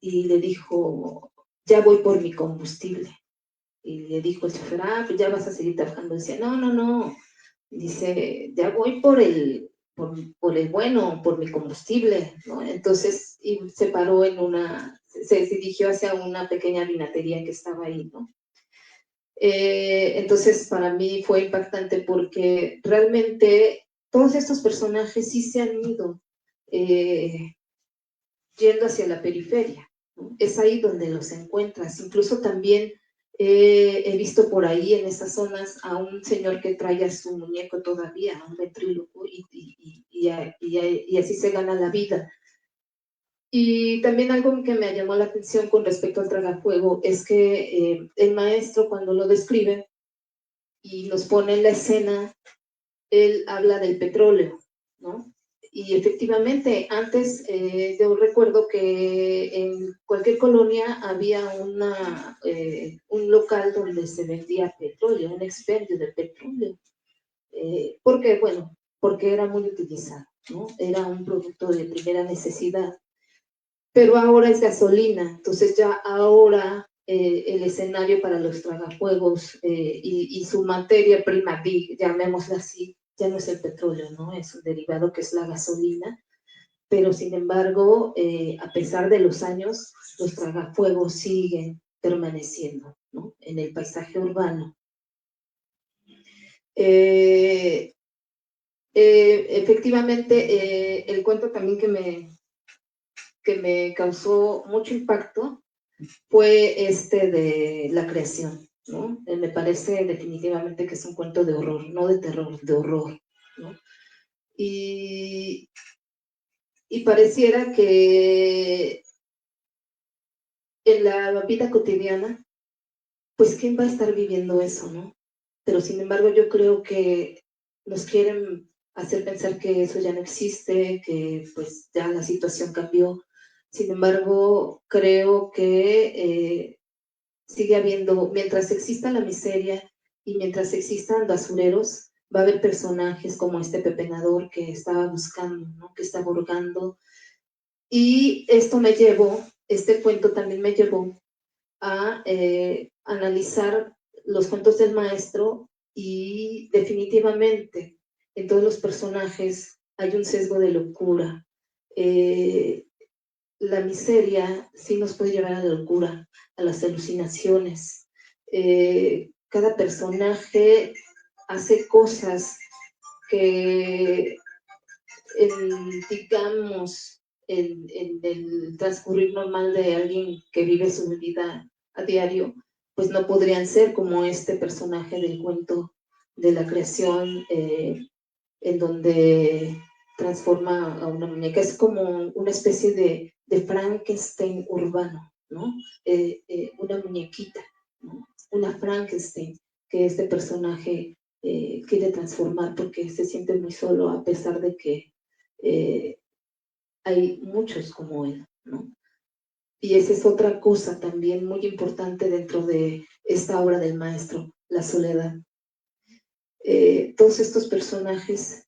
y le dijo, ya voy por mi combustible. Y le dijo el chofer, pues ya vas a seguir trabajando. Decía, no. Dice, ya voy por el bueno, por mi combustible, ¿no? Entonces, y se paró se dirigió hacia una pequeña vinatería que estaba ahí, ¿no? Entonces, para mí fue impactante porque realmente todos estos personajes sí se han ido yendo hacia la periferia, ¿no? Es ahí donde los encuentras. Incluso también he visto por ahí en esas zonas a un señor que trae a su muñeco todavía, a un ventríloco, y así se gana la vida. Y también algo que me llamó la atención con respecto al Tragafuego es que el maestro, cuando lo describe y nos pone en la escena, él habla del petróleo, ¿no? Y efectivamente, antes yo recuerdo que en cualquier colonia había un local donde se vendía petróleo, un expendio de petróleo. Porque, bueno, porque era muy utilizado, ¿no? Era un producto de primera necesidad. Pero ahora es gasolina, entonces ya ahora el escenario para los tragafuegos y su materia prima, llamémosla así, ya no es el petróleo, ¿no? Es un derivado que es la gasolina, pero sin embargo, a pesar de los años, los tragafuegos siguen permaneciendo, ¿no? En el paisaje urbano. Efectivamente, el cuento también que me causó mucho impacto fue este de la creación, ¿no? Me parece definitivamente que es un cuento de horror, no de terror, de horror, ¿no? Y pareciera que en la vida cotidiana, pues ¿quién va a estar viviendo eso, no? Pero sin embargo yo creo que nos quieren hacer pensar que eso ya no existe, que pues ya la situación cambió. Sin embargo, creo que sigue habiendo, mientras exista la miseria y mientras existan basureros, va a haber personajes como este pepenador que estaba buscando, ¿no? Que está burgando. Y este cuento también me llevó a analizar los cuentos del maestro y definitivamente en todos los personajes hay un sesgo de locura. La miseria sí nos puede llevar a la locura, a las alucinaciones. Cada personaje hace cosas que, digamos, en el transcurrir normal de alguien que vive su vida a diario, pues no podrían ser como este personaje del cuento de la creación, en donde transforma a una muñeca. Es como una especie de Frankenstein urbano, ¿no? Una muñequita, ¿no? Una Frankenstein que este personaje quiere transformar porque se siente muy solo a pesar de que hay muchos como él, ¿no? Y esa es otra cosa también muy importante dentro de esta obra del maestro, la soledad. Todos estos personajes,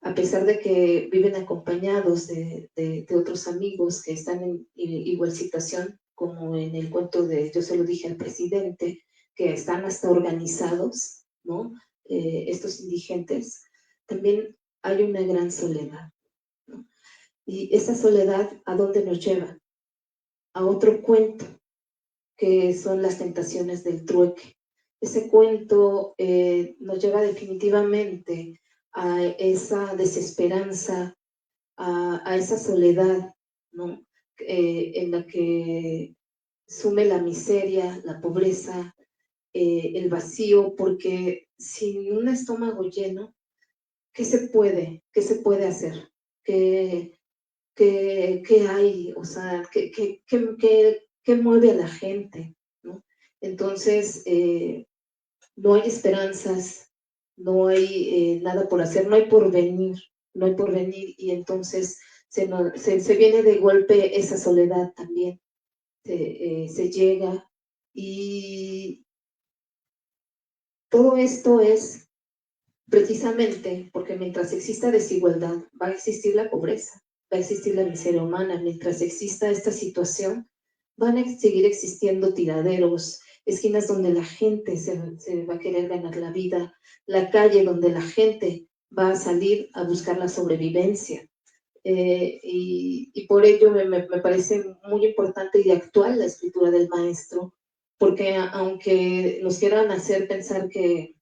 a pesar de que viven acompañados de otros amigos que están en igual situación, como en el cuento de Yo se lo dije al presidente, que están hasta organizados, ¿no? Estos indigentes, también hay una gran soledad, ¿no? Y esa soledad, ¿a dónde nos lleva? A otro cuento, que son las tentaciones del trueque. Ese cuento nos lleva definitivamente a esa desesperanza, a esa soledad, ¿no? En la que sume la miseria, la pobreza, el vacío, porque sin un estómago lleno, ¿qué se puede hacer? ¿Qué hay? O sea, ¿qué mueve a la gente, ¿no? Entonces, no hay esperanzas, no hay nada por hacer, no hay porvenir, no hay porvenir, y entonces se viene de golpe esa soledad también, se llega, y todo esto es precisamente porque mientras exista desigualdad, va a existir la pobreza, va a existir la miseria humana. Mientras exista esta situación, van a seguir existiendo tiraderos, esquinas donde la gente se va a querer ganar la vida, la calle donde la gente va a salir a buscar la sobrevivencia. Y por ello me parece muy importante y actual la escritura del maestro, porque aunque nos quieran hacer pensar que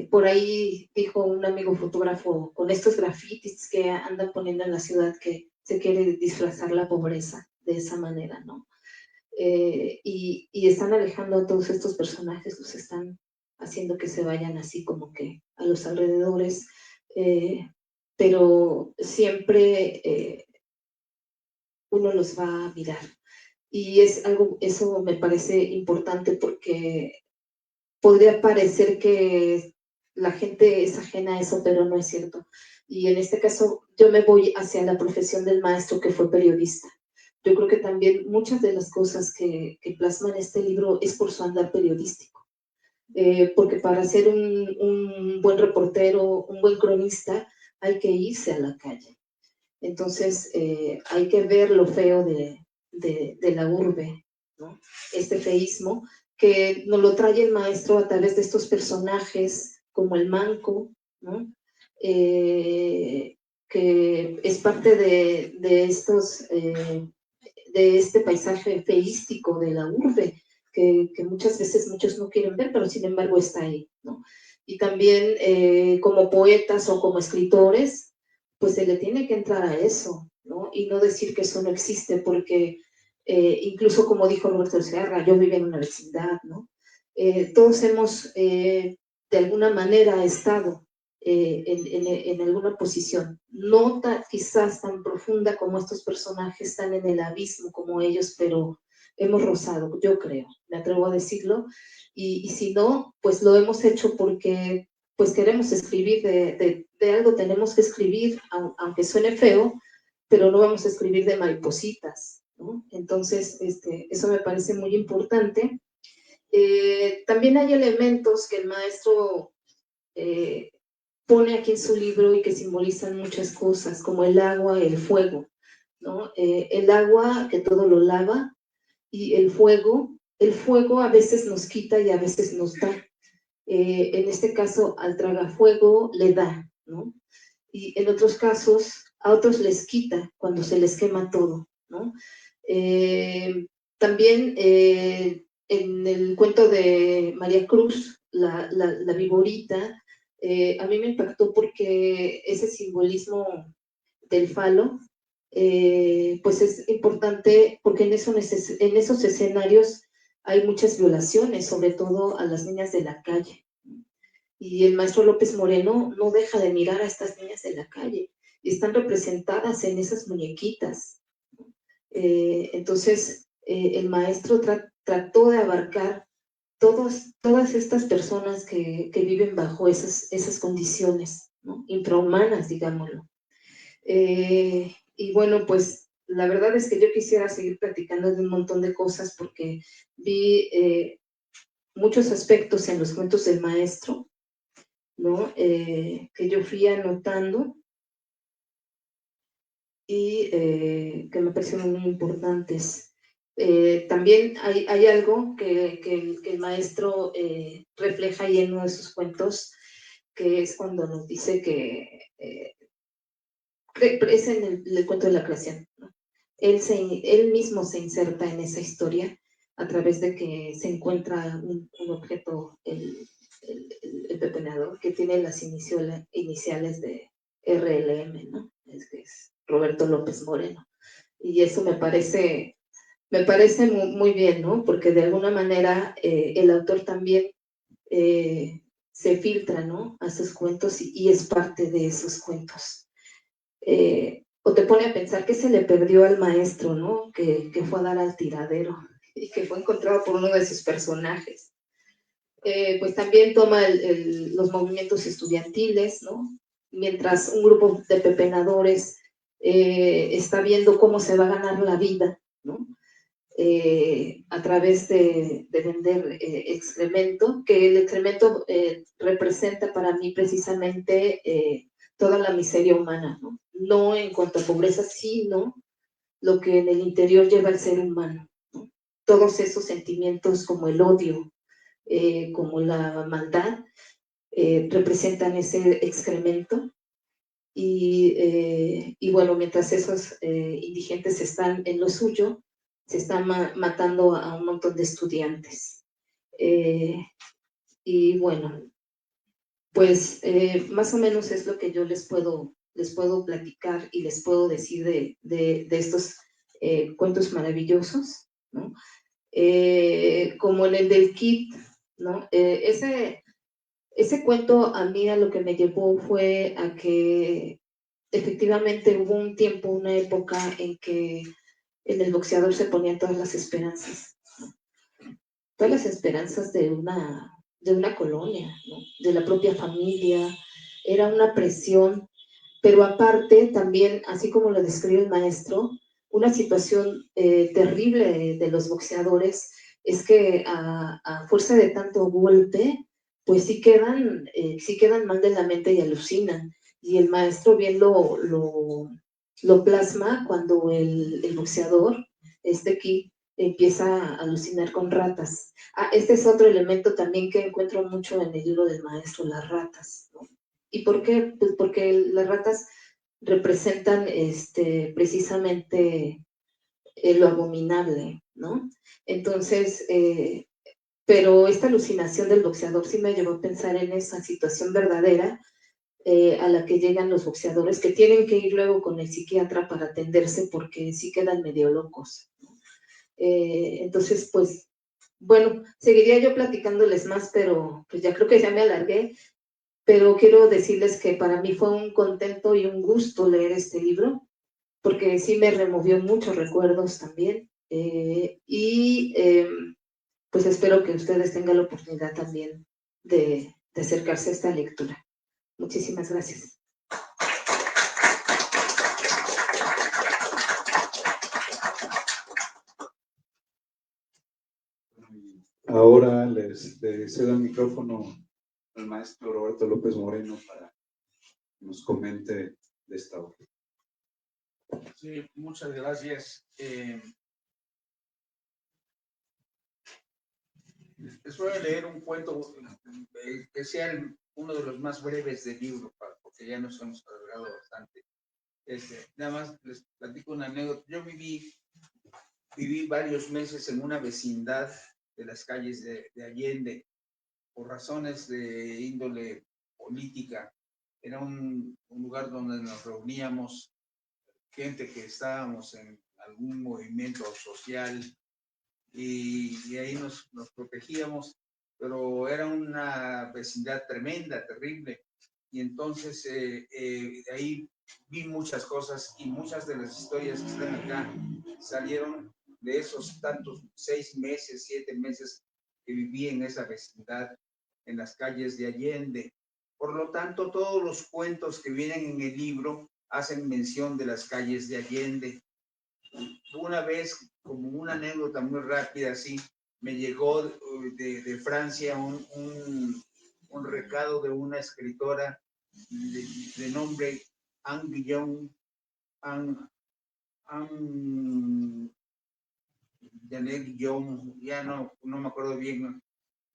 por ahí dijo un amigo fotógrafo, con estos grafitis que andan poniendo en la ciudad, que se quiere disfrazar la pobreza de esa manera, ¿no? Y están alejando a todos estos personajes, los están haciendo que se vayan así como que a los alrededores, pero siempre uno los va a mirar. Y eso me parece importante porque podría parecer que la gente es ajena a eso, pero no es cierto. Y en este caso yo me voy hacia la profesión del maestro que fue periodista. Yo creo que también muchas de las cosas que plasma en este libro es por su andar periodístico. Porque para ser un buen reportero, un buen cronista, hay que irse a la calle. Entonces, hay que ver lo feo de la urbe, ¿no? Este feísmo que nos lo trae el maestro a través de estos personajes como el manco, ¿no? Que es parte de este paisaje feístico de la urbe, que muchas veces muchos no quieren ver, pero sin embargo está ahí, ¿no? Y también como poetas o como escritores, pues se le tiene que entrar a eso, ¿no? Y no decir que eso no existe, porque incluso como dijo Roberto Serra, yo vivo en una vecindad, ¿no? Todos hemos de alguna manera estado en alguna posición, no quizás tan profunda como estos personajes, están en el abismo como ellos, pero hemos rozado, yo creo, me atrevo a decirlo, y si no, pues lo hemos hecho porque pues queremos escribir de algo, tenemos que escribir, aunque suene feo, pero no vamos a escribir de maripositas, ¿no? Entonces, eso me parece muy importante. También hay elementos que el maestro pone aquí en su libro y que simbolizan muchas cosas, como el agua, el fuego, ¿no? El agua que todo lo lava y el fuego a veces nos quita y a veces nos da. En este caso, al tragafuego le da, ¿no? Y en otros casos, a otros les quita cuando se les quema todo, ¿no? También en el cuento de María Cruz, la viborita, a mí me impactó porque ese simbolismo del falo, pues es importante porque en esos escenarios hay muchas violaciones, sobre todo a las niñas de la calle. Y el maestro López Moreno no deja de mirar a estas niñas de la calle y están representadas en esas muñequitas. Entonces, el maestro trató de abarcar todas estas personas que viven bajo esas condiciones, ¿no? Infrahumanas, digámoslo. Y bueno, pues la verdad es que yo quisiera seguir platicando de un montón de cosas porque vi muchos aspectos en los cuentos del maestro, ¿no? Que yo fui anotando y que me parecieron muy importantes. También hay algo que el maestro refleja ahí en uno de sus cuentos, que es cuando nos dice que es en el cuento de la creación, ¿no? Él mismo se inserta en esa historia a través de que se encuentra un objeto, el pepenador, que tiene las iniciales de RLM, ¿no? Que es Roberto López Moreno. Y eso me parece muy, muy bien, ¿no? Porque de alguna manera el autor también se filtra, ¿no? A sus cuentos y es parte de esos cuentos. O te pone a pensar que se le perdió al maestro, ¿no? Que fue a dar al tiradero y que fue encontrado por uno de sus personajes. Pues también toma los movimientos estudiantiles, ¿no? Mientras un grupo de pepenadores está viendo cómo se va a ganar la vida, ¿no? A través de vender excremento, que el excremento representa para mí precisamente toda la miseria humana, ¿no? No en cuanto a pobreza, sino lo que en el interior lleva al ser humano, ¿no? Todos esos sentimientos como el odio, como la maldad, representan ese excremento. Y bueno, mientras esos indigentes están en lo suyo, se están matando a un montón de estudiantes. Y bueno, pues más o menos es lo que yo les puedo platicar y les puedo decir de estos cuentos maravillosos, ¿no? Como en el del Kit, ¿no? Ese cuento a mí a lo que me llevó fue a que efectivamente hubo un tiempo, una época en que en el boxeador se ponían todas las esperanzas, ¿no? Todas las esperanzas de una colonia, ¿no? De la propia familia. Era una presión pero aparte también, así como lo describe el maestro, una situación terrible de los boxeadores es que a fuerza de tanto golpe, pues sí quedan mal de la mente y alucinan. Y el maestro bien lo plasma cuando el boxeador, Ki, empieza a alucinar con ratas. Este es otro elemento también que encuentro mucho en el libro del maestro, las ratas, ¿no? ¿Y por qué? Pues porque las ratas representan precisamente lo abominable, ¿no? Entonces, pero esta alucinación del boxeador sí me llevó a pensar en esa situación verdadera a la que llegan los boxeadores, que tienen que ir luego con el psiquiatra para atenderse porque sí quedan medio locos. Entonces, pues, bueno, seguiría yo platicándoles más, pero pues ya creo que ya me alargué, pero quiero decirles que para mí fue un contento y un gusto leer este libro, porque sí me removió muchos recuerdos también, pues espero que ustedes tengan la oportunidad también de acercarse a esta lectura. Muchísimas gracias. Ahora le cedo el micrófono al maestro Roberto López Moreno para que nos comente de esta obra. Sí, muchas gracias. Les voy a leer un cuento que sea uno de los más breves del libro, porque ya nos hemos alargado bastante. Nada más les platico una anécdota. Yo viví varios meses en una vecindad de las calles de Allende, por razones de índole política. Era un lugar donde nos reuníamos gente que estábamos en algún movimiento social y ahí nos protegíamos, pero era una vecindad tremenda, terrible. Y entonces ahí vi muchas cosas y muchas de las historias que están acá salieron de esos tantos 6 meses, 7 meses que viví en esa vecindad, en las calles de Allende. Por lo tanto, todos los cuentos que vienen en el libro hacen mención de las calles de Allende. Una vez, como una anécdota muy rápida, así, me llegó de Francia un recado de una escritora de nombre Anne Guillaume, Janet Guillaume, ya no me acuerdo bien,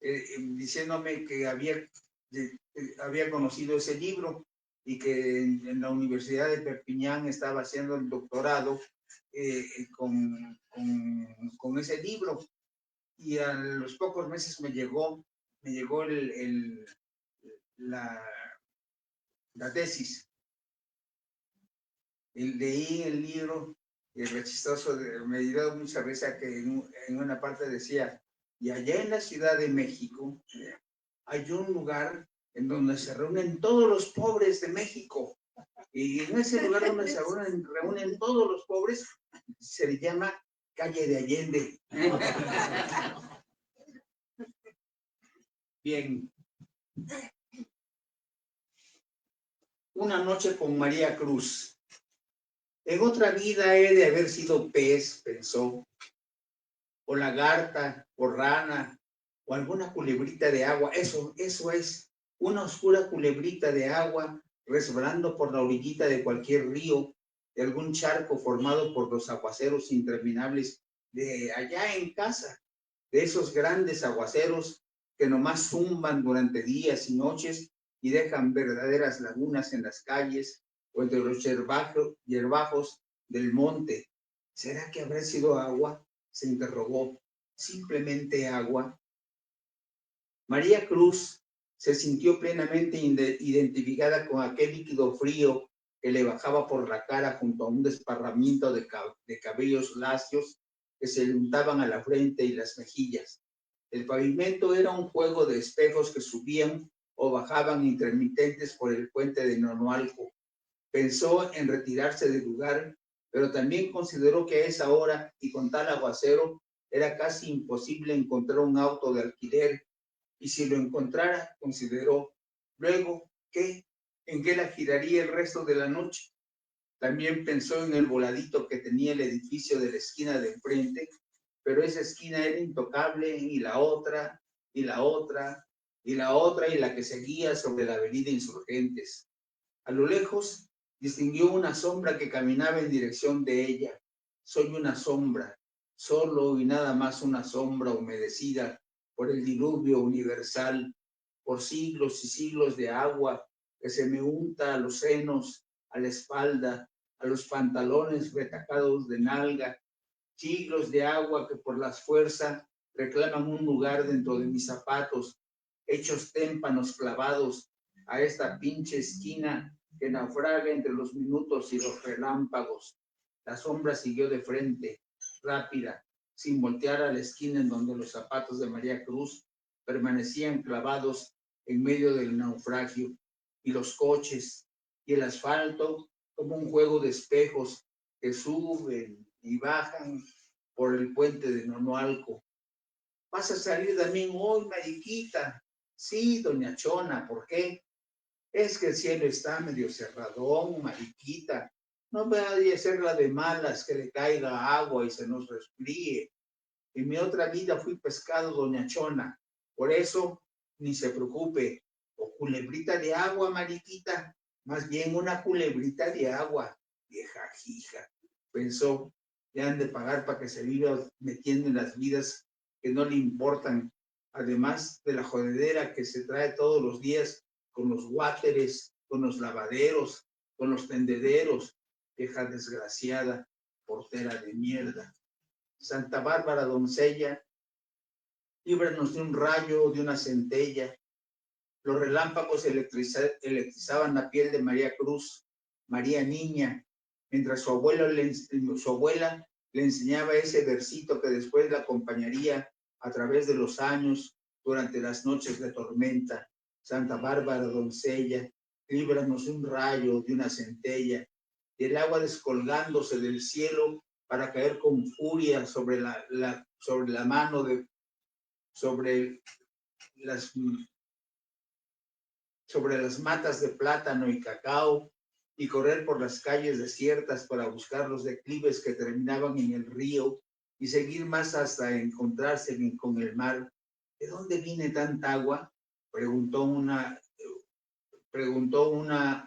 diciéndome que había conocido ese libro y que en la Universidad de Perpiñán estaba haciendo el doctorado con ese libro. Y a los pocos meses me llegó la tesis. Leí el libro y el chistoso me dio mucha risa que en una parte decía, y allá en la Ciudad de México hay un lugar en donde se reúnen todos los pobres de México. Y en ese lugar donde se reúnen todos los pobres se le llama Calle de Allende. Bien. Una noche con María Cruz. En otra vida he de haber sido pez, pensó, o lagarta, o rana, o alguna culebrita de agua. Eso es, una oscura culebrita de agua resbalando por la orillita de cualquier río, de algún charco formado por los aguaceros interminables de allá en casa, de esos grandes aguaceros que nomás zumban durante días y noches y dejan verdaderas lagunas en las calles o entre los hierbajos del monte. ¿Será que habrá sido agua? Se interrogó. ¿Simplemente agua? María Cruz se sintió plenamente identificada con aquel líquido frío que le bajaba por la cara junto a un desparramiento de cabellos lacios que se le untaban a la frente y las mejillas. El pavimento era un juego de espejos que subían o bajaban intermitentes por el puente de Nonualco. Pensó en retirarse del lugar, pero también consideró que a esa hora y con tal aguacero era casi imposible encontrar un auto de alquiler, y si lo encontrara, consideró luego que en qué la giraría el resto de la noche. También pensó en el voladito que tenía el edificio de la esquina de enfrente, pero esa esquina era intocable, y la otra, y la otra, y la otra, y la que seguía sobre la avenida Insurgentes. A lo lejos distinguió una sombra que caminaba en dirección de ella. Soy una sombra, solo y nada más una sombra humedecida por el diluvio universal, por siglos y siglos de agua que se me unta a los senos, a la espalda, a los pantalones retacados de nalga, siglos de agua que por la fuerza reclaman un lugar dentro de mis zapatos, hechos témpanos clavados a esta pinche esquina que naufraga entre los minutos y los relámpagos. La sombra siguió de frente, rápida, sin voltear a la esquina en donde los zapatos de María Cruz permanecían clavados en medio del naufragio, y los coches y el asfalto como un juego de espejos que suben y bajan por el puente de Nonoalco. ¿Vas a salir también hoy, mariquita? Sí, doña Chona, ¿por qué? Es que el cielo está medio cerradón, mariquita. No vaya a ser la de malas que le caiga agua y se nos resfríe. En mi otra vida fui pescado, doña Chona. Por eso, ni se preocupe. O culebrita de agua, mariquita. Más bien una culebrita de agua, vieja hija. Pensó, ya han de pagar para que se viva metiendo en las vidas que no le importan. Además de la jodedera que se trae todos los días con los váteres, con los lavaderos, con los tendederos. Vieja desgraciada, portera de mierda. Santa Bárbara, doncella, líbranos de un rayo, de una centella. Los relámpagos electrizaban la piel de María Cruz, María niña, mientras su abuela le enseñaba ese versito que después la acompañaría a través de los años durante las noches de tormenta. Santa Bárbara, doncella, líbranos de un rayo, de una centella, y el agua descolgándose del cielo para caer con furia sobre la mano sobre las matas de plátano y cacao, y correr por las calles desiertas para buscar los declives que terminaban en el río y seguir más hasta encontrarse con el mar. ¿De dónde viene tanta agua? Preguntó una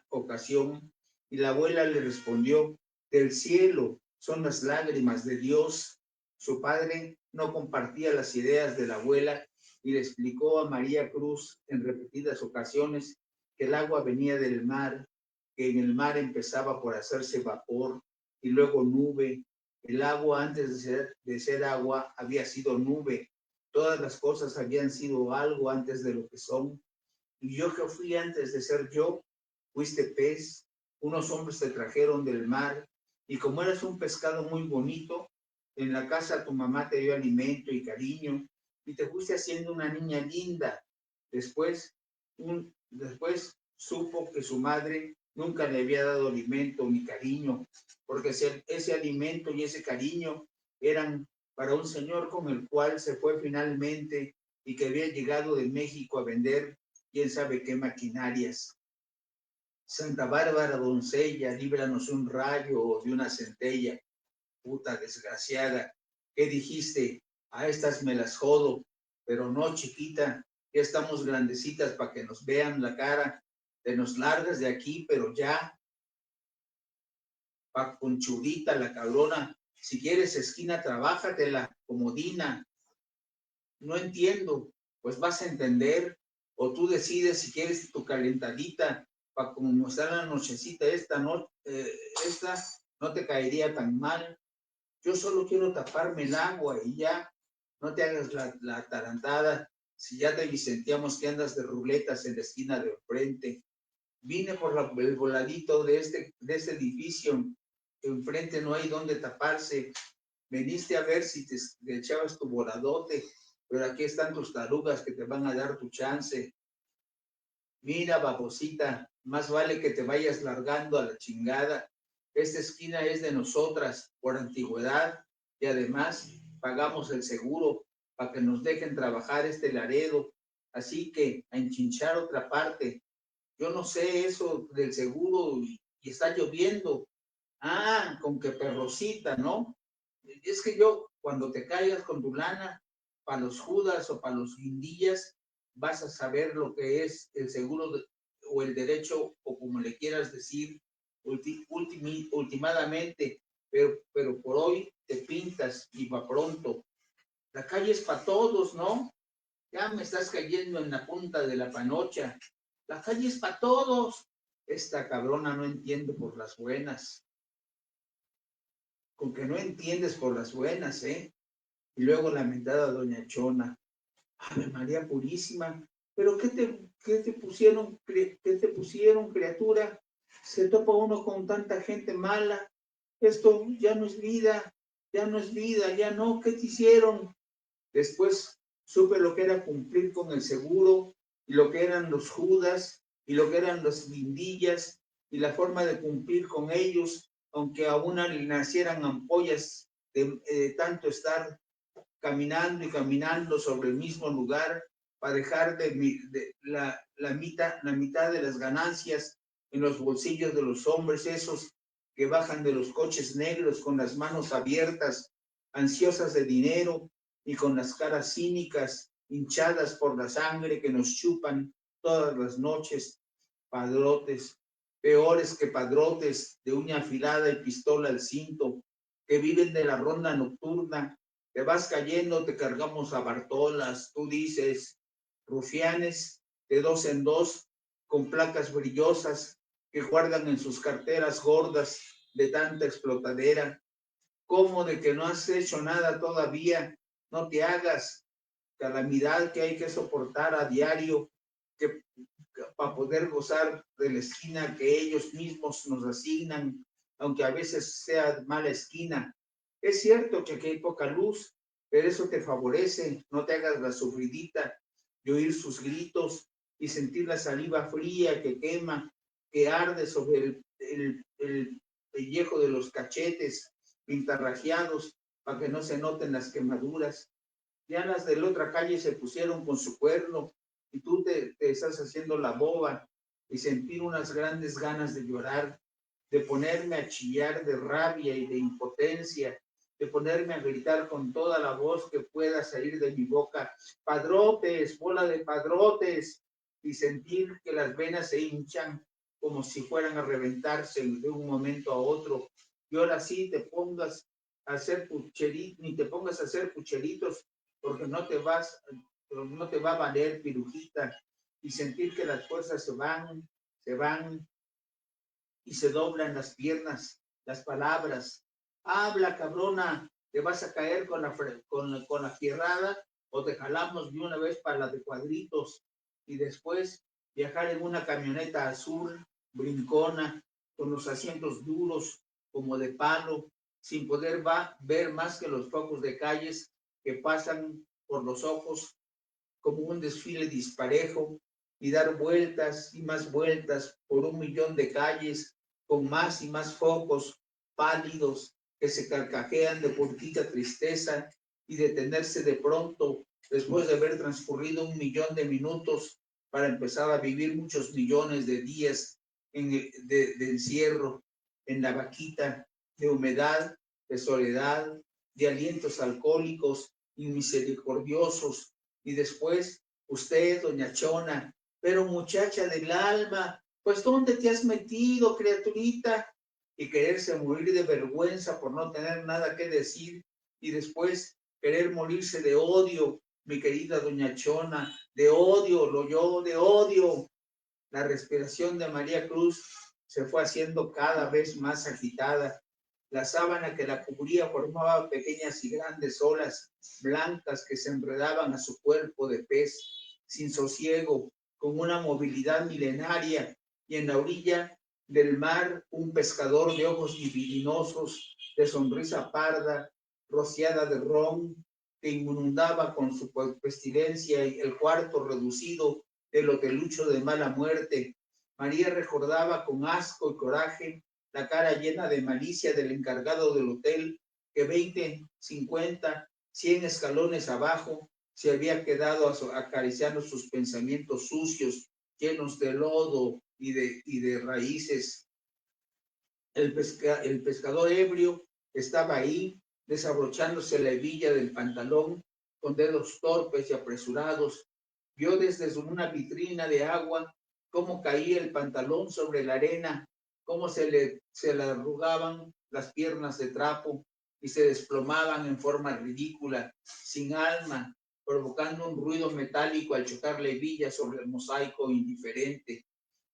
ocasión, y la abuela le respondió: del cielo, son las lágrimas de Dios. Su padre no compartía las ideas de la abuela y le explicó a María Cruz en repetidas ocasiones que el agua venía del mar, que en el mar empezaba por hacerse vapor y luego nube. El agua antes de ser agua había sido nube. Todas las cosas habían sido algo antes de lo que son. Y yo que fui antes de ser yo, fuiste pez. Unos hombres te trajeron del mar, y como eras un pescado muy bonito, en la casa tu mamá te dio alimento y cariño, y te fuiste haciendo una niña linda. Después supo que su madre nunca le había dado alimento ni cariño, porque ese alimento y ese cariño eran para un señor con el cual se fue finalmente y que había llegado de México a vender quién sabe qué maquinarias. Santa Bárbara, doncella, líbranos un rayo o de una centella. Puta desgraciada, ¿qué dijiste? A estas me las jodo, pero no, chiquita, ya estamos grandecitas para que nos vean la cara, te nos largas de aquí, pero ya. Pa' conchudita la cabrona, si quieres esquina, trabájatela, comodina. No entiendo, pues vas a entender, o tú decides si quieres tu calentadita, para como está la nochecita esta no te caería tan mal. Yo solo quiero taparme el agua y ya, no te hagas la atarantada, si ya te vicenteamos que andas de ruletas en la esquina de enfrente. Vine por el voladito de este edificio, enfrente no hay dónde taparse. Veniste a ver si te echabas tu voladote, pero aquí están tus tarugas que te van a dar tu chance. Mira, babosita, más vale que te vayas largando a la chingada. Esta esquina es de nosotras por antigüedad, y además pagamos el seguro para que nos dejen trabajar este Laredo. Así que a enchinchar otra parte. yo no sé eso del seguro y está lloviendo. Ah, con que perrosita, ¿no? Es que yo, cuando te caigas con tu lana, para los Judas o para los guindillas, vas a saber lo que es el seguro o el derecho, o como le quieras decir, últimamente, pero por hoy te pintas y va pronto. La calle es para todos, ¿no? Ya me estás cayendo en la punta de la panocha. La calle es para todos. Esta cabrona no entiende por las buenas. Con que no entiendes por las buenas, ¿eh? Y luego la mentada doña Chona. Ave María Purísima. ¿Pero qué te pusieron, criatura? Se topa uno con tanta gente mala. Esto ya no es vida, ya no es vida, ya no. ¿Qué te hicieron? Después supe lo que era cumplir con el seguro, y lo que eran los Judas, y lo que eran las guindillas, y la forma de cumplir con ellos, aunque a una le nacieran ampollas de tanto estar caminando y caminando sobre el mismo lugar, para dejar la mitad de las ganancias en los bolsillos de los hombres esos que bajan de los coches negros con las manos abiertas, ansiosas de dinero y con las caras cínicas, hinchadas por la sangre que nos chupan todas las noches. Padrotes, peores que padrotes de uña afilada y pistola al cinto, que viven de la ronda nocturna. Te vas cayendo, te cargamos a Bartolas, tú dices, rufianes de 2 en 2, con placas brillosas que guardan en sus carteras gordas de tanta explotadera. ¿Cómo de que no has hecho nada todavía? No te hagas. Calamidad que hay que soportar a diario, que para poder gozar de la esquina que ellos mismos nos asignan, aunque a veces sea mala esquina. Es cierto que aquí hay poca luz, pero eso te favorece. No te hagas la sufridita de oír sus gritos y sentir la saliva fría que quema, que arde sobre el pellejo de los cachetes pintarrajeados, para que no se noten las quemaduras. Ya las de la otra calle se pusieron con su cuerno y tú te estás haciendo la boba, y sentir unas grandes ganas de llorar, de ponerme a chillar de rabia y de impotencia, de ponerme a gritar con toda la voz que pueda salir de mi boca: padrotes, bola de padrotes, y sentir que las venas se hinchan como si fueran a reventarse de un momento a otro. Y ahora sí te pongas a hacer pucheritos, ni te pongas a hacer pucheritos, porque no te va a valer, pirujita, y sentir que las fuerzas se van y se doblan las piernas, las palabras. Habla, cabrona, te vas a caer con la fierrada, o te jalamos de una vez para la de cuadritos. Y después viajar en una camioneta azul, brincona, con los asientos duros como de palo, sin poder ver más que los focos de calles que pasan por los ojos como un desfile disparejo, y dar vueltas y más vueltas por 1.000.000 de calles con más y más focos pálidos que se carcajean de purita tristeza, y detenerse de pronto después de haber transcurrido 1.000.000 de minutos para empezar a vivir muchos millones de días de encierro en la vaquita, de humedad, de soledad, de alientos alcohólicos y misericordiosos. Y después, usted, doña Chona, pero muchacha del alma, pues ¿dónde te has metido, criaturita? Y quererse morir de vergüenza por no tener nada que decir, y después querer morirse de odio, mi querida doña Chona, de odio, de odio. La respiración de María Cruz se fue haciendo cada vez más agitada. La sábana que la cubría formaba pequeñas y grandes olas blancas que se enredaban a su cuerpo de pez, sin sosiego, con una movilidad milenaria, y en la orilla del mar un pescador de ojos libidinosos, de sonrisa parda, rociada de ron, que inundaba con su pestilencia el cuarto reducido del hotelucho de mala muerte. María recordaba con asco y coraje la cara llena de malicia del encargado del hotel, que 20, 50, 100 escalones abajo se había quedado acariciando sus pensamientos sucios, llenos de lodo y de raíces. El pescador ebrio estaba ahí, desabrochándose la hebilla del pantalón, con dedos torpes y apresurados. Vio desde una vitrina de agua cómo caía el pantalón sobre la arena, cómo se le arrugaban las piernas de trapo y se desplomaban en forma ridícula, sin alma, provocando un ruido metálico al chocar la hebilla sobre el mosaico indiferente.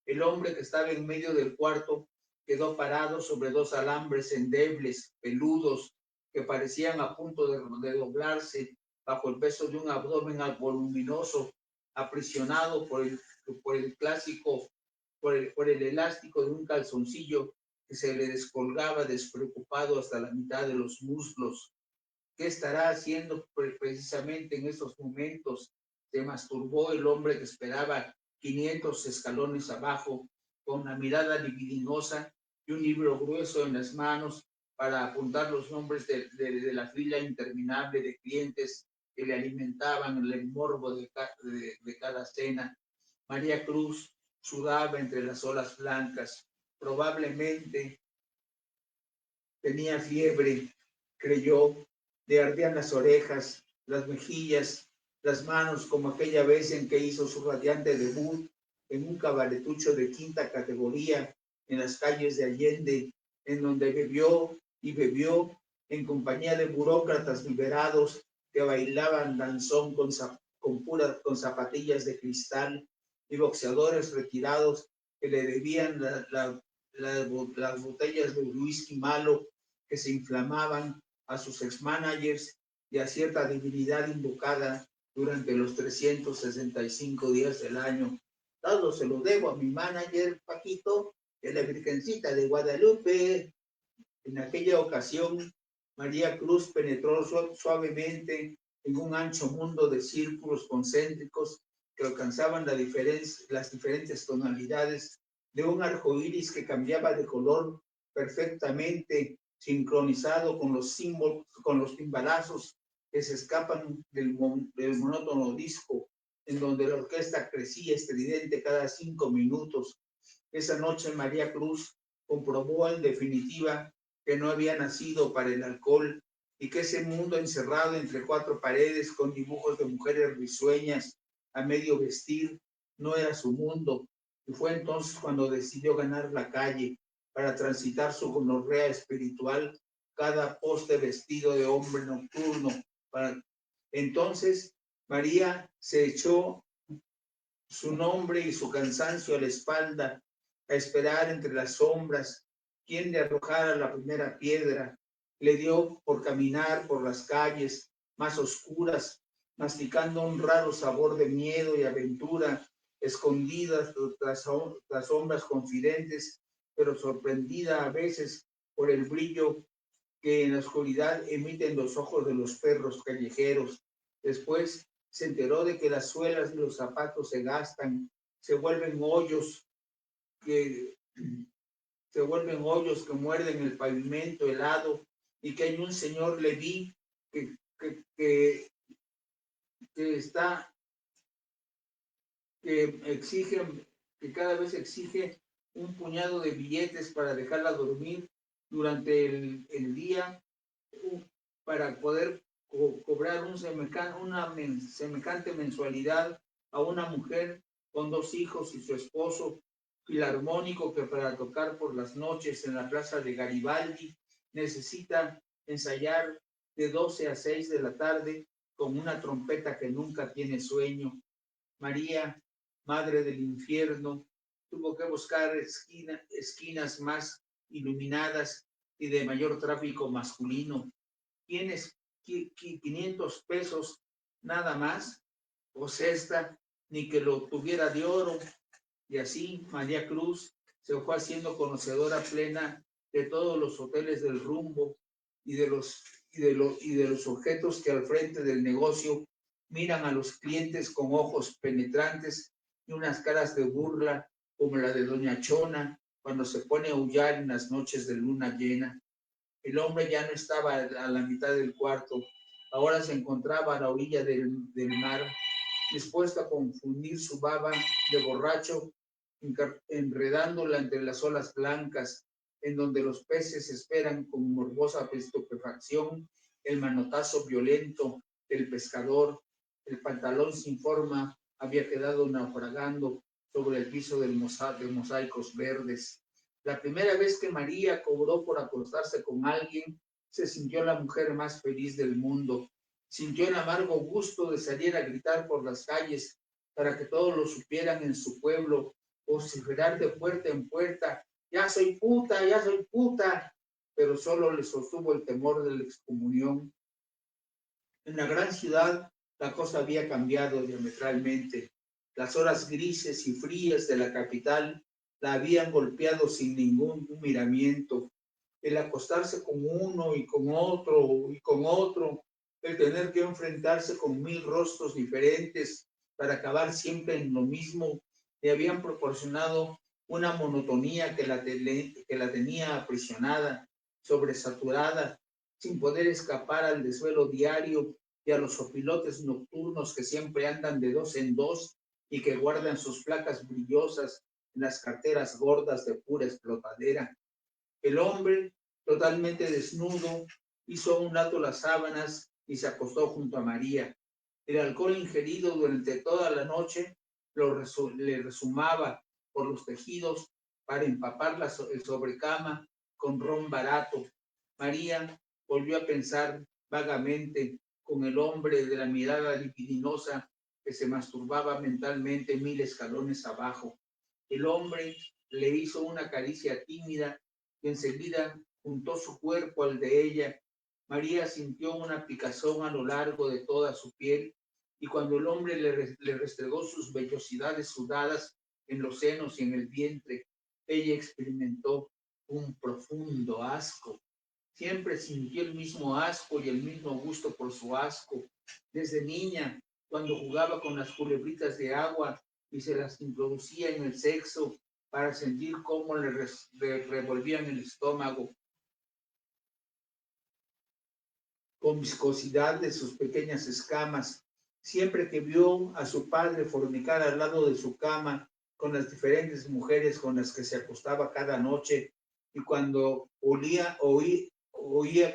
El hombre que estaba en medio del cuarto quedó parado sobre dos alambres endebles, peludos, que parecían a punto de doblarse bajo el peso de un abdomen voluminoso, aprisionado por el elástico de un calzoncillo que se le descolgaba despreocupado hasta la mitad de los muslos. ¿Qué estará haciendo precisamente en estos momentos? Se masturbó el hombre que esperaba 500 escalones abajo, con una mirada libidinosa y un libro grueso en las manos para apuntar los nombres de la fila interminable de clientes que le alimentaban el morbo de cada cena. María Cruz sudaba entre las olas blancas. Probablemente tenía fiebre, creyó. Le ardían las orejas, las mejillas, las manos, como aquella vez en que hizo su radiante debut en un cabaretucho de quinta categoría en las calles de Allende, en donde bebió y bebió en compañía de burócratas liberados que bailaban danzón con zapatillas de cristal y boxeadores retirados que le debían las botellas de whisky malo que se inflamaban a sus ex-managers y a cierta divinidad invocada durante los 365 días del año. Todo se lo debo a mi manager, Paquito, de la Virgencita de Guadalupe. En aquella ocasión, María Cruz penetró suavemente en un ancho mundo de círculos concéntricos que alcanzaban las diferentes tonalidades de un arco iris que cambiaba de color perfectamente sincronizado con los símbolos, con los timbalazos que se escapan del monótono disco, en donde la orquesta crecía estridente cada 5 minutos. Esa noche María Cruz comprobó en definitiva que no había nacido para el alcohol y que ese mundo encerrado entre 4 paredes con dibujos de mujeres risueñas a medio vestir no era su mundo. Y fue entonces cuando decidió ganar la calle para transitar su gonorrea espiritual, cada poste vestido de hombre nocturno. Entonces María se echó su nombre y su cansancio a la espalda, a esperar entre las sombras quién le arrojara la primera piedra. Le dio por caminar por las calles más oscuras, masticando un raro sabor de miedo y aventura, escondidas tras sombras confidentes, pero sorprendida a veces por el brillo que en la oscuridad emiten los ojos de los perros callejeros. Después se enteró de que las suelas de los zapatos se gastan, se vuelven hoyos que muerden el pavimento helado, y que hay un señor Leví que cada vez exige un puñado de billetes para dejarla dormir durante el día, para poder cobrar una semejante mensualidad a una mujer con 2 hijos y su esposo filarmónico que para tocar por las noches en la plaza de Garibaldi necesita ensayar de 12 a 6 de la tarde con una trompeta que nunca tiene sueño. María, madre del infierno, tuvo que buscar esquinas más iluminadas y de mayor tráfico masculino. ¿Tienes 500 pesos nada más? Pues esta, ni que lo tuviera de oro. Y así María Cruz se fue haciendo conocedora plena de todos los hoteles del rumbo y de los objetos que al frente del negocio miran a los clientes con ojos penetrantes y unas caras de burla como la de Doña Chona cuando se pone a aullar en las noches de luna llena. El hombre ya no estaba a la mitad del cuarto, ahora se encontraba a la orilla del mar, dispuesto a confundir su baba de borracho, enredándola entre las olas blancas, en donde los peces esperan con morbosa estupefacción el manotazo violento del pescador. El pantalón sin forma había quedado naufragando sobre el piso de mosaicos verdes. La primera vez que María cobró por acostarse con alguien, se sintió la mujer más feliz del mundo. Sintió el amargo gusto de salir a gritar por las calles para que todos lo supieran en su pueblo, vociferar de puerta en puerta: ya soy puta, ya soy puta, pero solo le sostuvo el temor de la excomunión. En la gran ciudad la cosa había cambiado diametralmente. Las horas grises y frías de la capital la habían golpeado sin ningún miramiento. El acostarse con uno y con otro, el tener que enfrentarse con 1000 rostros diferentes para acabar siempre en lo mismo, le habían proporcionado una monotonía que la tenía aprisionada, sobresaturada, sin poder escapar al desvelo diario y a los sopilotes nocturnos que siempre andan de 2 en 2 y que guardan sus placas brillosas en las carteras gordas de pura explotadera. El hombre, totalmente desnudo, hizo a un lado las sábanas y se acostó junto a María. El alcohol ingerido durante toda la noche le resumaba por los tejidos para empapar el sobrecama con ron barato. María volvió a pensar vagamente con el hombre de la mirada libidinosa que se masturbaba mentalmente 1000 escalones abajo. El hombre le hizo una caricia tímida y enseguida juntó su cuerpo al de ella. María sintió una picazón a lo largo de toda su piel, y cuando el hombre le restregó sus vellosidades sudadas en los senos y en el vientre, ella experimentó un profundo asco. Siempre sintió el mismo asco y el mismo gusto por su asco. Desde niña, cuando jugaba con las culebritas de agua y se las introducía en el sexo para sentir cómo le revolvían el estómago con viscosidad de sus pequeñas escamas. Siempre que vio a su padre fornicar al lado de su cama con las diferentes mujeres con las que se acostaba cada noche, y cuando oía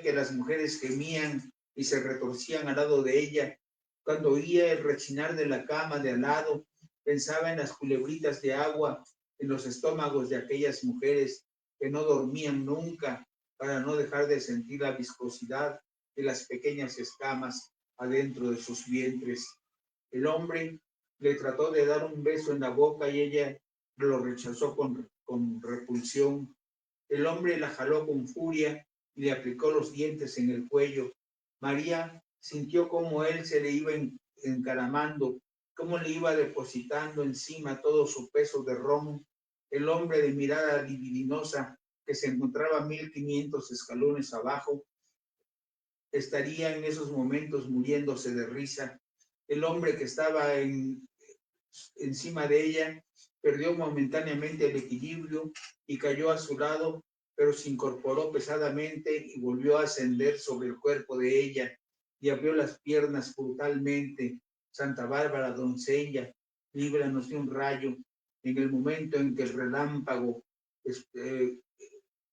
que las mujeres gemían y se retorcían al lado de ella, cuando oía el rechinar de la cama de al lado, pensaba en las culebritas de agua en los estómagos de aquellas mujeres que no dormían nunca para no dejar de sentir la viscosidad de las pequeñas escamas adentro de sus vientres. El hombre le trató de dar un beso en la boca y ella lo rechazó con repulsión. El hombre la jaló con furia y le aplicó los dientes en el cuello. María sintió cómo él se le iba encaramando, cómo le iba depositando encima todo su peso de ron. El hombre de mirada libidinosa, que se encontraba 1500 escalones abajo, estaría en esos momentos muriéndose de risa. El hombre que estaba encima de ella perdió momentáneamente el equilibrio y cayó a su lado, pero se incorporó pesadamente y volvió a ascender sobre el cuerpo de ella y abrió las piernas brutalmente. Santa Bárbara, doncella, líbranos de un rayo. En el momento en que el relámpago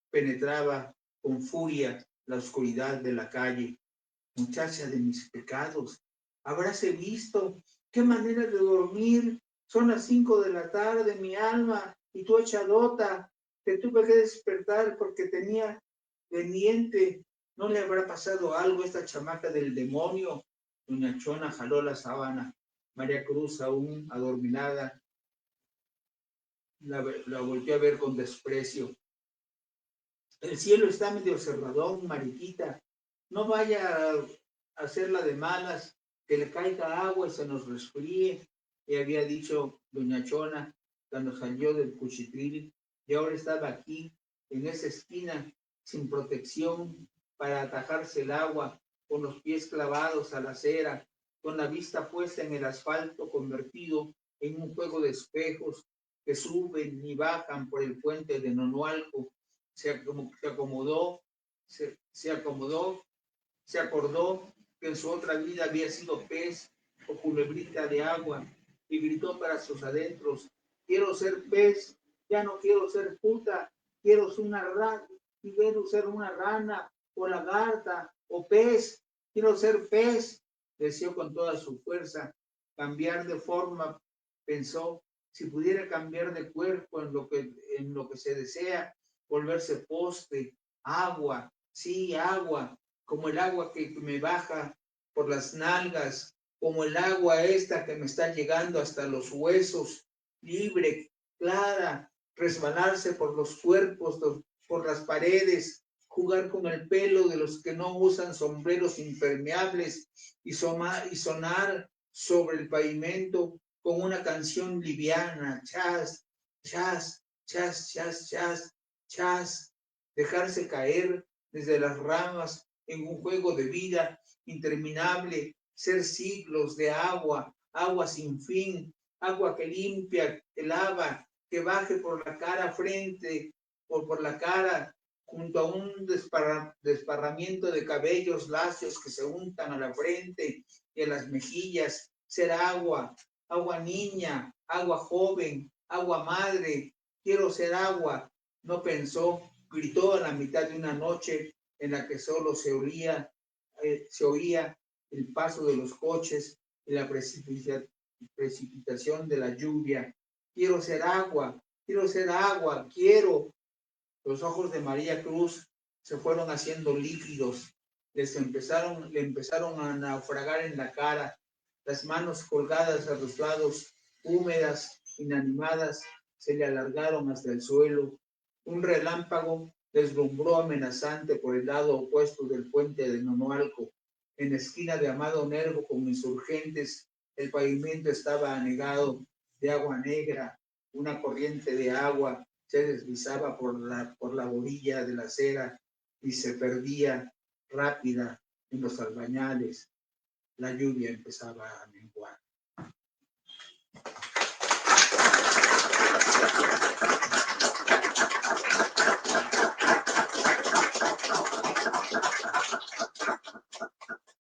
penetraba con furia la oscuridad de la calle. Muchacha de mis pecados, habráse visto qué manera de dormir. Son las 5 de la tarde, mi alma, y tú echadota. Te tuve que despertar porque tenía pendiente. ¿No le habrá pasado algo a esta chamaca del demonio? Doña Chona jaló la sábana. María Cruz, aún adormilada, la volvió a ver con desprecio. El cielo está medio cerradón, mariquita. No vaya a hacerla de malas, que le caiga agua y se nos resfríe, le había dicho doña Chona cuando salió del cuchitril, y ahora estaba aquí, en esa esquina, sin protección, para atajarse el agua, con los pies clavados a la acera, con la vista puesta en el asfalto convertido en un juego de espejos que suben y bajan por el puente de Nonualco. Se acordó que en su otra vida había sido pez, o culebrita de agua, y gritó para sus adentros, quiero ser pez, ya no quiero ser puta, quiero ser una rana, quiero ser una rana, o lagarta, o pez, quiero ser pez, deseó con toda su fuerza, cambiar de forma, pensó, si pudiera cambiar de cuerpo en lo que se desea, volverse poste, agua, sí, agua, como el agua que me baja por las nalgas, como el agua esta que me está llegando hasta los huesos, libre, clara, resbalarse por los cuerpos, por las paredes, jugar con el pelo de los que no usan sombreros impermeables y sonar sobre el pavimento con una canción liviana, chas, chas, chas, chas, chas, chas, dejarse caer desde las ramas en un juego de vida interminable, ser siglos de agua, agua sin fin, agua que limpia, que lava, que baje por la cara frente, por la cara, junto a un desparramiento de cabellos lacios que se untan a la frente y a las mejillas, ser agua, agua niña, agua joven, agua madre, quiero ser agua, no pensó, gritó a la mitad de una noche en la que solo se oía el paso de los coches y la precipitación de la lluvia. Quiero ser agua, quiero. Los ojos de María Cruz se fueron haciendo líquidos, le empezaron a naufragar en la cara, las manos colgadas a los lados, húmedas, inanimadas, se le alargaron hasta el suelo. Un relámpago deslumbró amenazante por el lado opuesto del puente de Nonoalco. En la esquina de Amado Nervo con Insurgentes, el pavimento estaba anegado de agua negra, una corriente de agua se deslizaba por la orilla de la acera y se perdía rápida en los albañales. La lluvia empezaba a menguar.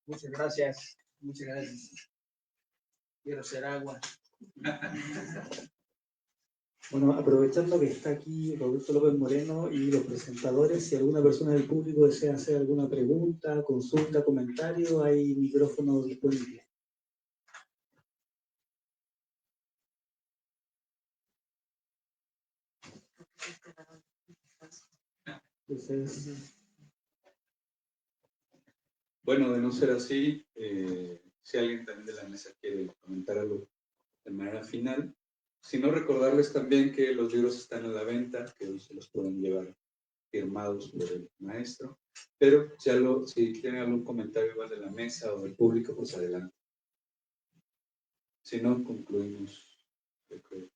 Muchas gracias, muchas gracias. Quiero ser agua. Bueno, aprovechando que está aquí Roberto López Moreno y los presentadores, si alguna persona del público desea hacer alguna pregunta, consulta, comentario, hay micrófono disponible. Entonces, Bueno, de no ser así, si alguien también de la mesa quiere comentar algo de manera final, si no, recordarles también que los libros están a la venta, que se los pueden llevar firmados por el maestro, pero si tienen algún comentario igual de la mesa o del público, pues adelante. Si no, concluimos, yo creo.